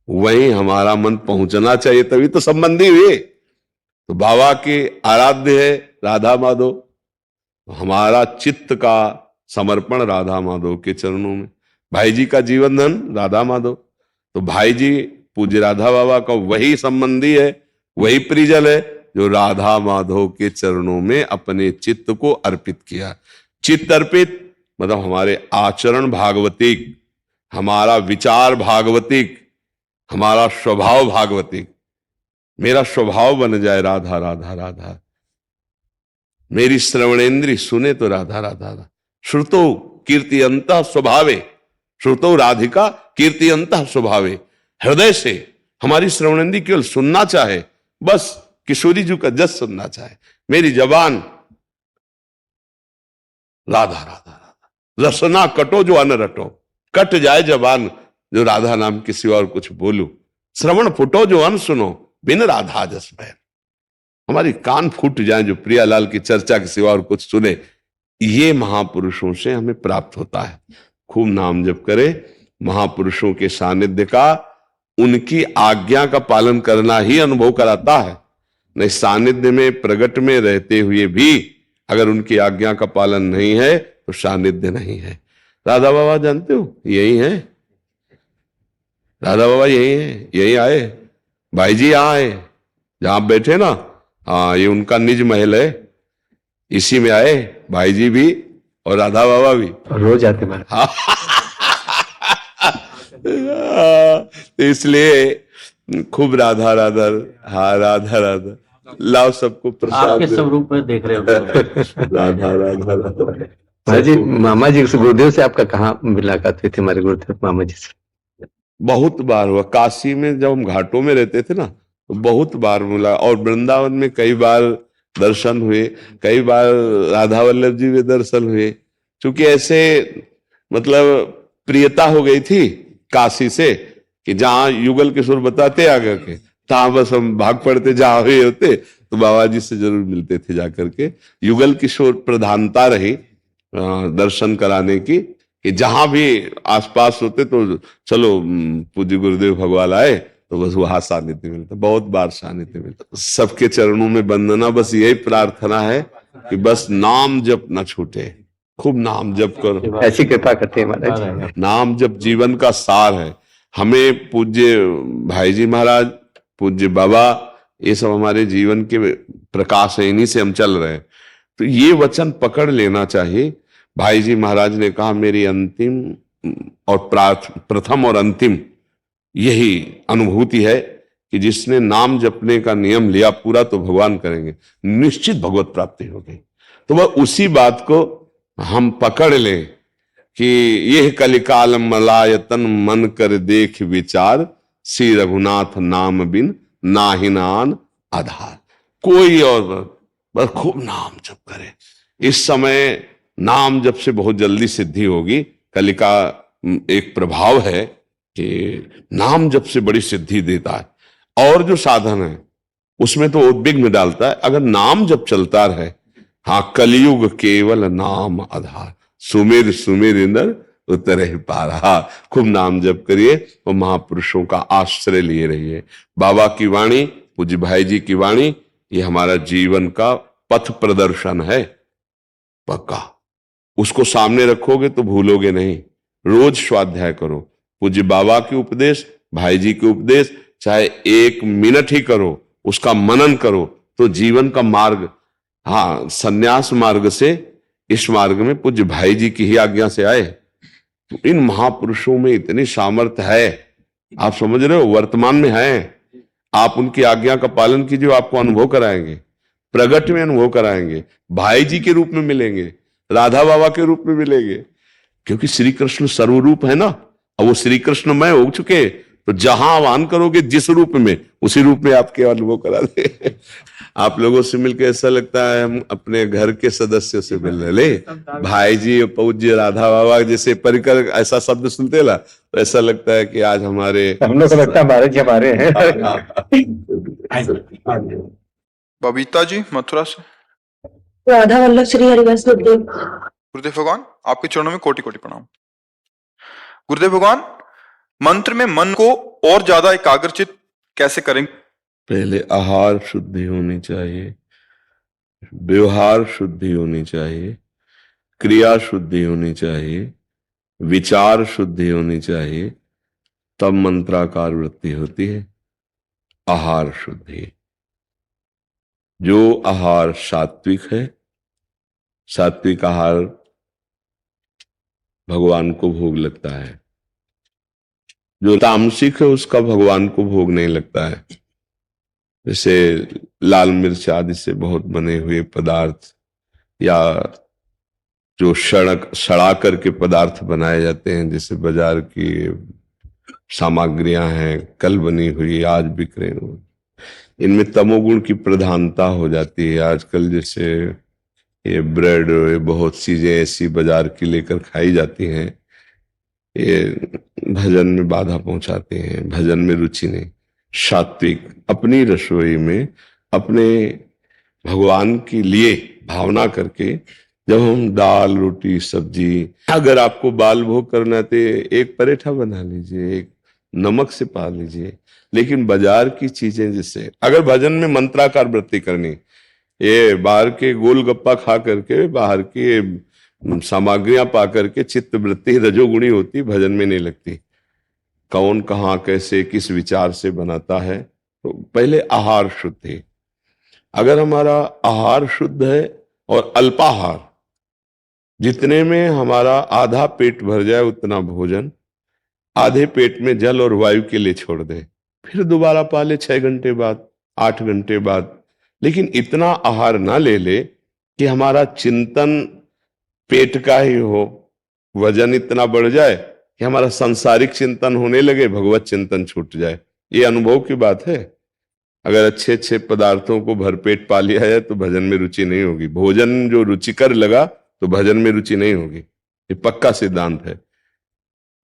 वहीं हमारा मन पहुंचना चाहिए, तभी तो संबंधी हुए। तो बाबा के आराध्य है राधा माधव, तो हमारा चित्त का समर्पण राधा माधव के चरणों में। भाई जी का जीवन धन राधा माधव, तो भाई जी पूज्य राधा बाबा का वही संबंधी है, वही परिजन है जो राधा माधव के चरणों में अपने चित्त को अर्पित किया। चित्त अर्पित मतलब हमारे आचरण भागवतिक, हमारा विचार भागवतिक, हमारा स्वभाव भागवतिक। मेरा स्वभाव बन जाए राधा राधा राधा, मेरी श्रवणेन्द्रिय सुने तो राधा राधा राधा। श्रुतो कीर्तियंतः स्वभावे, श्रुतो राधिका कीर्तियंतः स्वभावे। हृदय से हमारी श्रवणेंद्रिय केवल सुनना चाहे, बस किशोरी जी का जस सुनना चाहे, मेरी जबान राधा राधा राधा, रसना कटो जो अन रटो, कट जाए जबान जो राधा नाम के सिवा और कुछ बोलू, श्रवण फुटो जो अन सुनो बिन राधा जस बैर। हमारी कान फूट जाए जो प्रियालाल की चर्चा के सिवा और कुछ सुने। ये महापुरुषों से हमें प्राप्त होता है। खूब नाम जप करे, महापुरुषों के सानिध्य का, उनकी आज्ञा का पालन करना ही अनुभव कराता है। नहीं, सानिध्य में प्रगट में रहते हुए भी अगर उनकी आज्ञा का पालन नहीं है तो सानिध्य नहीं है। राधा बाबा जानते हो, यही है राधा बाबा, यही है, यही आए भाई जी, यहाँ आए जहां आप बैठे ना, हाँ ये उनका निज महल है, इसी में आए भाई जी भी और राधा बाबा भी, रोज आते हैं। हाँ। तो इसलिए खूब राधा राधा, हाँ राधा राधा, लाओ सबको प्रसाद, आपके स्वरूप में देख रहे हो। राधा राधा राधा। हाँ जी, मामा जी से, गुरुदेव से आपका कहाँ मुलाकात हुई थी? हमारे गुरुदेव मामा जी से बहुत बार हुआ। काशी में जब हम घाटों में रहते थे ना तो बहुत बार मिला, और वृंदावन में कई बार दर्शन हुए, कई बार राधा वल्लभ जी में दर्शन हुए। क्योंकि ऐसे मतलब प्रियता हो गई थी काशी से कि जहां युगल किशोर बताते आगे के, तहां बस हम भाग पड़ते, जहां हुए होते तो बाबा जी से जरूर मिलते थे जाकर के। युगल किशोर प्रधानता रही दर्शन कराने की, कि जहां भी आसपास होते तो चलो पूज्य गुरुदेव भगवान आए तो बस वहां सानिध्य मिलता, बहुत बार सानिध्य मिलता। सबके चरणों में वंदना, बस यही प्रार्थना है कि बस नाम जप न छूटे, खूब नाम जप करो, ऐसी कृपा करते हैं महाराज। नाम जप जीवन का सार है। हमें पूज्य भाई जी महाराज, पूज्य बाबा, ये सब हमारे जीवन के प्रकाश है, इन्हीं से हम चल रहे हैं। तो ये वचन पकड़ लेना चाहिए। भाई जी महाराज ने कहा मेरी अंतिम और प्रथम और अंतिम यही अनुभूति है कि जिसने नाम जपने का नियम लिया पूरा तो भगवान करेंगे, निश्चित भगवत प्राप्ति होगी। तो वह उसी बात को हम पकड़ लें कि यह कलिकाल मलायतन मन कर देख विचार, श्री रघुनाथ नाम बिन नाहिनान आधार। कोई और बस खूब नाम जप करे। इस समय नाम जप से बहुत जल्दी सिद्धि होगी। कलिका एक प्रभाव है कि नाम जप से बड़ी सिद्धि देता है, और जो साधन है उसमें तो उद्विग्न डालता है। अगर नाम जप चलता रहे, हाँ कलयुग केवल नाम आधार, सुमेर सुमेर इंद्र उतर पारा। खूब नाम जप करिए और महापुरुषों का आश्रय लिए रहिए। बाबा की वाणी, पूज्य भाई जी की वाणी, ये हमारा जीवन का पथ प्रदर्शन है पक्का। उसको सामने रखोगे तो भूलोगे नहीं। रोज स्वाध्याय करो, पूज्य बाबा के उपदेश, भाई जी के उपदेश, चाहे 1 मिनट ही करो, उसका मनन करो तो जीवन का मार्ग, हाँ संन्यास मार्ग से इस मार्ग में पूज्य भाई जी की ही आज्ञा से आए। तो इन महापुरुषों में इतनी सामर्थ्य है, आप समझ रहे हो, वर्तमान में है। आप उनकी आज्ञा का पालन कीजिए, आपको अनुभव कराएंगे, प्रगट में अनुभव कराएंगे, भाई जी के रूप में मिलेंगे, राधा बाबा के रूप में मिलेंगे। क्योंकि श्री कृष्ण सर्वरूप है ना, और वो श्री कृष्ण मय हो चुके, तो जहां आह्वान करोगे जिस रूप में, उसी रूप में आपके अनुभव करा दे। आप लोगों से मिलकर ऐसा लगता है हम अपने घर के सदस्यों से मिल रहे। भाई जी, पूज्य राधा बाबा जैसे परिकर ऐसा शब्द सुनते ला तो ऐसा लगता है कि आज हमारे, हम लोग को लगता है महाराज जी हमारे हैं। बबीता जी मथुरा से। राधा वल्लभ श्री हरिवंश गुरुदेव। गुरुदेव भगवान, आपके चरणों में कोटि कोटि प्रणाम। गुरुदेव भगवान, मंत्र में मन को और ज्यादा एकाग्रचित कैसे करें? पहले आहार शुद्धि होनी चाहिए, व्यवहार शुद्धि होनी चाहिए, क्रिया शुद्धि होनी चाहिए, विचार शुद्धि होनी चाहिए, तब मंत्राकार वृत्ति होती है। आहार शुद्धि, जो आहार सात्विक है, सात्विक आहार भगवान को भोग लगता है। जो तामसिक है उसका भगवान को भोग नहीं लगता है। जैसे लाल मिर्च आदि से बहुत बने हुए पदार्थ, या जो सड़ा करके पदार्थ बनाए जाते हैं, जैसे बाजार की सामग्रियां हैं, कल बनी हुई आज बिक रही हुई, इनमें तमोगुण की प्रधानता हो जाती है। आजकल जैसे ये ब्रेड, ये बहुत चीजें ऐसी बाजार की लेकर खाई जाती हैं, ये भजन में बाधा पहुंचाते हैं, भजन में रुचि नहीं। सात्विक अपनी रसोई में अपने भगवान के लिए भावना करके जब हम दाल रोटी सब्जी, अगर आपको बाल भोग करना है तो एक परेठा बना लीजिए, एक नमक से पा लीजिए। लेकिन बाजार की चीजें, जिससे अगर भजन में मंत्राकार वृत्ति करनी, ये बाहर के गोलगप्पा खा करके, बाहर की सामग्रियां पा करके चित्त वृत्ति रजोगुणी होती, भजन में नहीं लगती। कौन कहाँ कैसे किस विचार से बनाता है। तो पहले आहार शुद्ध है। अगर हमारा आहार शुद्ध है और अल्पाहार, जितने में हमारा आधा पेट भर जाए उतना भोजन, आधे पेट में जल और वायु के लिए छोड़ दे, फिर दोबारा पा ले 6 घंटे बाद, 8 घंटे बाद। लेकिन इतना आहार ना ले ले कि हमारा चिंतन पेट का ही हो, वजन इतना बढ़ जाए कि हमारा सांसारिक चिंतन होने लगे, भगवत चिंतन छूट जाए। ये अनुभव की बात है। अगर अच्छे अच्छे पदार्थों को भरपेट पा लिया जाए तो भजन में रुचि नहीं होगी। भोजन जो रुचिकर लगा तो भजन में रुचि नहीं होगी, ये पक्का सिद्धांत है।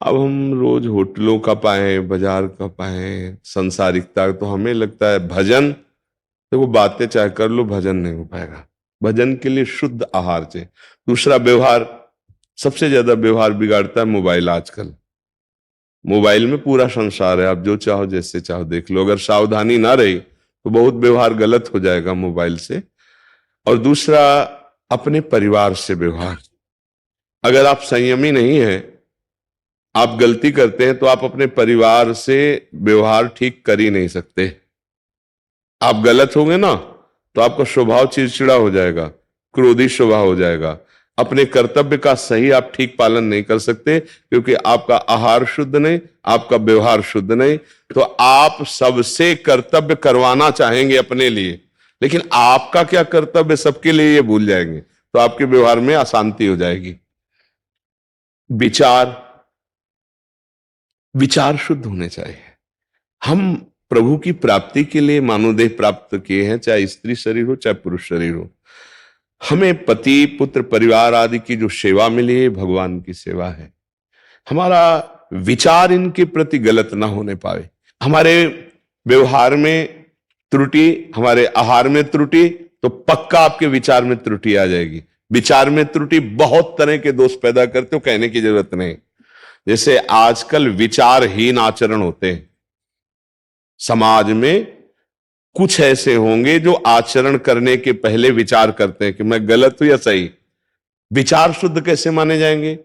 अब हम रोज होटलों का पाए, बाजार का पाए, संसारिकता, तो हमें लगता है भजन, तो वो बातें चाहे कर लो, भजन नहीं हो पाएगा। भजन के लिए शुद्ध आहार चाहिए। दूसरा, व्यवहार। सबसे ज्यादा व्यवहार बिगाड़ता है मोबाइल। आजकल मोबाइल में पूरा संसार है, आप जो चाहो जैसे चाहो देख लो। अगर सावधानी ना रही तो बहुत व्यवहार गलत हो जाएगा मोबाइल से। और दूसरा, अपने परिवार से व्यवहार। अगर आप संयमी नहीं हैं, आप गलती करते हैं, तो आप अपने परिवार से व्यवहार ठीक कर ही नहीं सकते। आप गलत होंगे ना तो आपका स्वभाव चिड़चिड़ा हो जाएगा, क्रोधी स्वभाव हो जाएगा। अपने कर्तव्य का सही आप ठीक पालन नहीं कर सकते, क्योंकि आपका आहार शुद्ध नहीं, आपका व्यवहार शुद्ध नहीं। तो आप सबसे कर्तव्य करवाना चाहेंगे अपने लिए, लेकिन आपका क्या कर्तव्य सबके लिए ये भूल जाएंगे, तो आपके व्यवहार में अशांति हो जाएगी। विचार शुद्ध होने चाहिए। हम प्रभु की प्राप्ति के लिए मानवदेह प्राप्त किए हैं, चाहे स्त्री शरीर हो चाहे पुरुष शरीर हो। हमें पति पुत्र परिवार आदि की जो सेवा मिली है, भगवान की सेवा है। हमारा विचार इनके प्रति गलत ना होने पाए। हमारे व्यवहार में त्रुटि, हमारे आहार में त्रुटि, तो पक्का आपके विचार में त्रुटि आ जाएगी। विचार में त्रुटि बहुत तरह के दोष पैदा करते हो, कहने की जरूरत नहीं। जैसे आजकल विचारहीन आचरण होते हैं समाज में। कुछ ऐसे होंगे जो आचरण करने के पहले विचार करते हैं कि मैं गलत हूं या सही। विचार शुद्ध कैसे माने जाएंगे?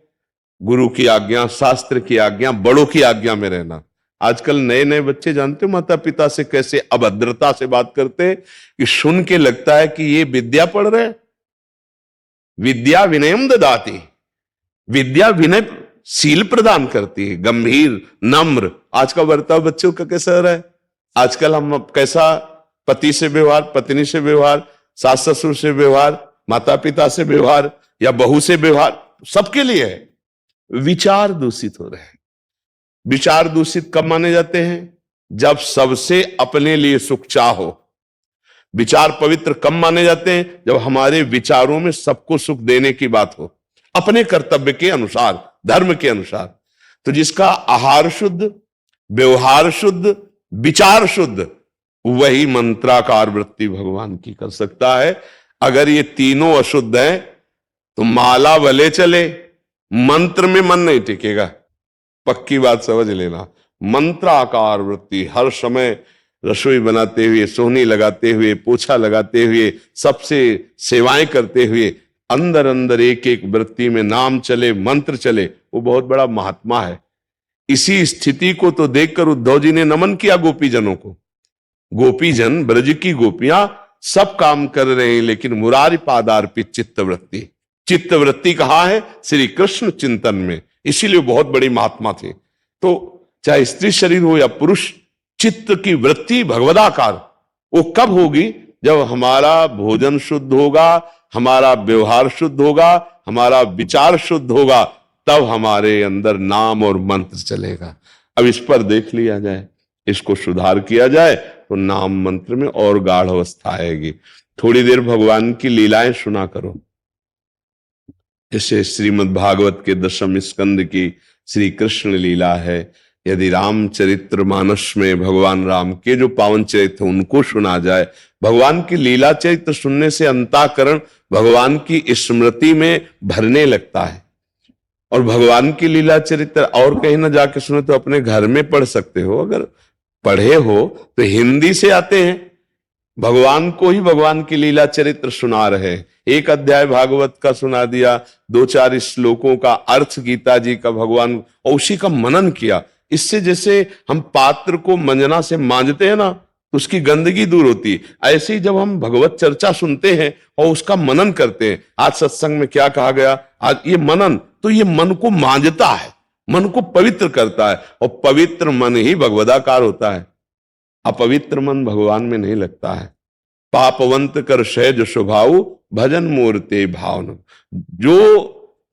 गुरु की आज्ञा, शास्त्र की आज्ञा, बड़ों की आज्ञा में रहना। आजकल नए नए बच्चे जानते हो माता पिता से कैसे अभद्रता से बात करते हैं कि सुन के लगता है कि ये विद्या पढ़ रहे। विद्या विनयम ददाति, विद्या विनय शील प्रदान करती है, गंभीर नम्र। आज का बर्ताव बच्चों का कैसा रहा है? आजकल हम कैसा पति से व्यवहार, पत्नी से व्यवहार, सास ससुर से व्यवहार, माता पिता से व्यवहार या बहू से व्यवहार, सबके लिए है। विचार दूषित हो रहे हैं। विचार दूषित कब माने जाते हैं? जब सबसे अपने लिए सुख चाहो। विचार पवित्र कब माने जाते हैं? जब हमारे विचारों में सबको सुख देने की बात हो, अपने कर्तव्य के अनुसार, धर्म के अनुसार। तो जिसका आहार शुद्ध, व्यवहार शुद्ध, विचार शुद्ध, वही मंत्राकार वृत्ति भगवान की कर सकता है। अगर ये तीनों अशुद्ध हैं तो माला भले चले, मंत्र में मन नहीं टिकेगा। पक्की बात समझ लेना। मंत्राकार वृत्ति हर समय रसोई बनाते हुए, सोहनी लगाते हुए, पोछा लगाते हुए, सबसे सेवाएं करते हुए, अंदर अंदर एक एक वृत्ति में नाम चले, मंत्र चले, वो बहुत बड़ा महात्मा है। इसी स्थिति को तो देखकर उद्धव जी ने नमन किया गोपीजनों को। गोपीजन, ब्रज की गोपियां सब काम कर रहे हैं, लेकिन मुरारी पादार्पित चित्तवृत्ति। चित्तवृत्ति कहाँ है? श्री कृष्ण चिंतन में। इसीलिए बहुत बड़ी महात्मा थे। तो चाहे स्त्री शरीर हो या पुरुष, चित्त की वृत्ति भगवदाकार वो कब होगी? जब हमारा भोजन शुद्ध होगा, हमारा व्यवहार शुद्ध होगा, हमारा विचार शुद्ध होगा, तब हमारे अंदर नाम और मंत्र चलेगा। अब इस पर देख लिया जाए, इसको सुधार किया जाए तो नाम मंत्र में और गाढ़ अवस्था आएगी। थोड़ी देर भगवान की लीलाएं सुना करो। जैसे श्रीमद् भागवत के 10वें स्कंद की श्री कृष्ण लीला है, यदि रामचरित्र मानस में भगवान राम के जो पावन चरित्र उनको सुना जाए, भगवान की लीला चरित्र सुनने से अंतःकरण भगवान की स्मृति में भरने लगता है। और भगवान की लीला चरित्र और कहीं ना जाके सुने तो अपने घर में पढ़ सकते हो, अगर पढ़े हो तो हिंदी से आते हैं, भगवान को ही भगवान की लीला चरित्र सुना रहे। एक अध्याय भागवत का सुना दिया, 2-4 श्लोकों का अर्थ गीता जी का भगवान, और उसी का मनन किया। इससे जैसे हम पात्र को मंजना से मांजते हैं ना, तो उसकी गंदगी दूर होती है। ऐसे ही जब हम भगवत चर्चा सुनते हैं और उसका मनन करते हैं, आज सत्संग में क्या कहा गया, आज ये मनन, तो ये मन को मांजता है, मन को पवित्र करता है, और पवित्र मन ही भगवदाकार होता है। अपवित्र मन भगवान में नहीं लगता है। पापवंत कर सहज स्वभाव भजन मूर्ते भावन। जो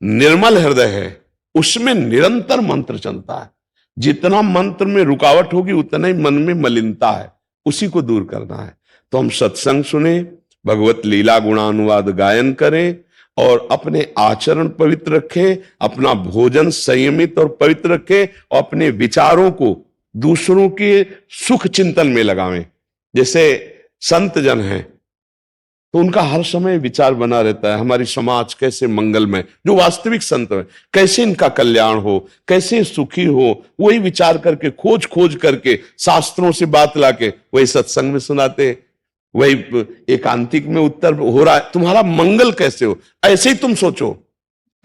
निर्मल हृदय है उसमें निरंतर मंत्र चलता है। जितना मंत्र में रुकावट होगी उतना ही मन में मलिनता है, उसी को दूर करना है। तो हम सत्संग सुने, भगवत लीला गुणानुवाद गायन करें और अपने आचरण पवित्र रखें, अपना भोजन संयमित और पवित्र रखें, और अपने विचारों को दूसरों के सुख चिंतन में लगावें। जैसे संत जन हैं तो उनका हर समय विचार बना रहता है, हमारी समाज कैसे मंगलमय, जो वास्तविक संत है कैसे इनका कल्याण हो, कैसे सुखी हो, वही विचार करके खोज करके शास्त्रों से बात लाके वही सत्संग में सुनाते, वही एकांतिक में उत्तर हो रहा है। तुम्हारा मंगल कैसे हो, ऐसे ही तुम सोचो।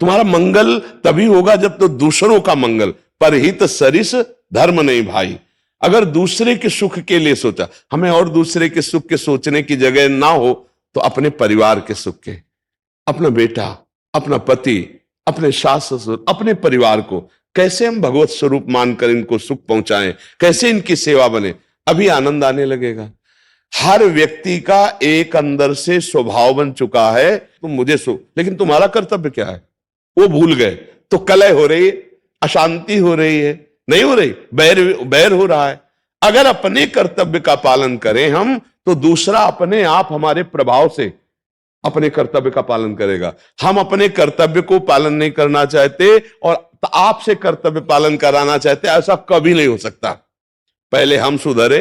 तुम्हारा मंगल तभी होगा जब तो दूसरों का मंगल, परहित सरिस धर्म नहीं भाई। अगर दूसरे के सुख के लिए सोचा, हमें और दूसरे के सुख के सोचने की जगह ना हो तो अपने परिवार के सुख के, अपना बेटा, अपना पति, अपने सास ससुर, अपने परिवार को कैसे हम भगवत स्वरूप मानकर इनको सुख पहुंचाएं, कैसे इनकी सेवा बने, अभी आनंद आने लगेगा। हर व्यक्ति का एक अंदर से स्वभाव बन चुका है, तुम मुझे सुख, लेकिन तुम्हारा कर्तव्य क्या है वो भूल गए, तो कलह हो रही है, अशांति हो रही है, नहीं हो रही, बैर हो रहा है। अगर अपने कर्तव्य का पालन करें हम, तो दूसरा अपने आप हमारे प्रभाव से अपने कर्तव्य का पालन करेगा। हम अपने कर्तव्य को पालन नहीं करना चाहते और आपसे कर्तव्य पालन कराना चाहते, ऐसा कभी नहीं हो सकता। पहले हम सुधरे,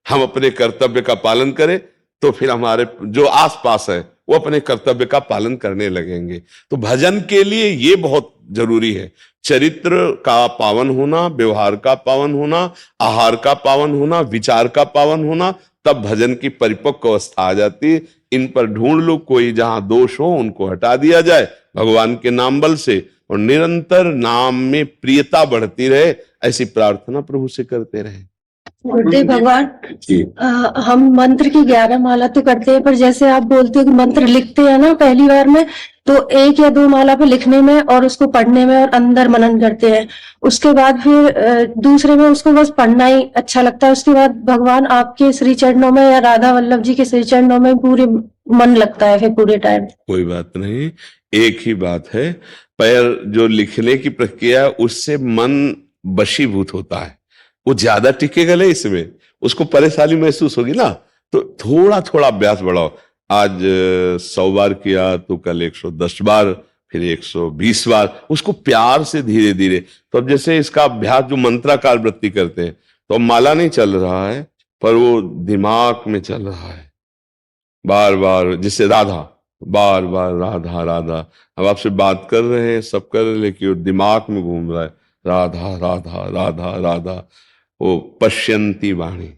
हम अपने कर्तव्य का पालन करें, तो फिर हमारे जो आसपास है वो अपने कर्तव्य का पालन करने लगेंगे। तो भजन के लिए ये बहुत जरूरी है, चरित्र का पावन होना, व्यवहार का पावन होना, आहार का पावन होना, विचार का पावन होना, तब भजन की परिपक्व अवस्था आ जाती है। इन पर ढूंढ लो, कोई जहां दोष हो उनको हटा दिया जाए भगवान के नाम बल से, और निरंतर नाम में प्रियता बढ़ती रहे, ऐसी प्रार्थना प्रभु से करते रहे। गुरुदेव भगवान, हम मंत्र की 11 माला तो करते हैं, पर जैसे आप बोलते हो कि मंत्र लिखते हैं ना पहली बार में, तो 1 या 2 माला पे लिखने में और उसको पढ़ने में और अंदर मनन करते हैं, उसके बाद फिर दूसरे में उसको बस पढ़ना ही अच्छा लगता है। उसके बाद भगवान आपके श्री चरणों में या राधा वल्लभ जी के श्री चरणों में पूरे मन लगता है फिर पूरे टाइम। कोई बात नहीं, एक ही बात है, पर जो लिखने की प्रक्रिया है उससे मन वशीभूत होता है, वो ज्यादा टिकेगा नहीं इसमें, उसको परेशानी महसूस होगी ना, तो थोड़ा थोड़ा अभ्यास बढ़ाओ। आज 100 बार किया तो कल 110 बार, फिर 120 बार, उसको प्यार से धीरे धीरे। तो अब जैसे इसका अभ्यास जो मंत्राकार वृत्ति करते हैं, तो अब माला नहीं चल रहा है पर वो दिमाग में चल रहा है, बार बार, जैसे राधा, बार बार राधा राधा। अब आपसे बात कर रहे हैं, सब कर रहे हैं, लेकिन वो दिमाग में घूम रहा है, राधा राधा राधा राधा। वो पश्यंती वाणी,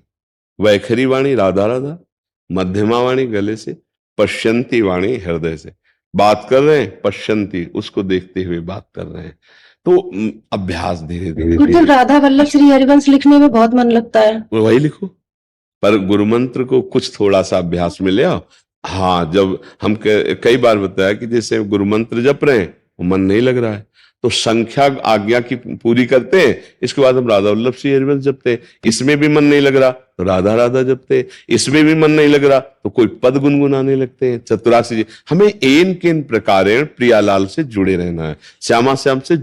वैखरी वाणी राधा राधा, मध्यमा वाणी गले से, पश्यंती वाणी हृदय से। बात कर रहे हैं, पश्यंती उसको देखते हुए बात कर रहे हैं, तो अभ्यास धीरे धीरे। राधा वल्लभ श्री हरिवंश लिखने में बहुत मन लगता है, वही लिखो, पर गुरु मंत्र को कुछ थोड़ा सा अभ्यास में ले आओ। हाँ, जब हम कई बार बताया कि जैसे गुरु मंत्र जप रहे हैं वो मन नहीं लग रहा है, तो संख्या आज्ञा की पूरी करते हैं, इसके बाद हम राधा वल्लभ श्री हरिवंश जपते हैं, इसमें भी मन नहीं लग रहा तो राधा राधा जपते हैं, इसमें भी मन नहीं लग रहा तो कोई पद गुनगुनाने लगते हैं, चतुरासी जी। हमें एन के प्रकारेण प्रियालाल से जुड़े रहना है, श्यामा श्याम से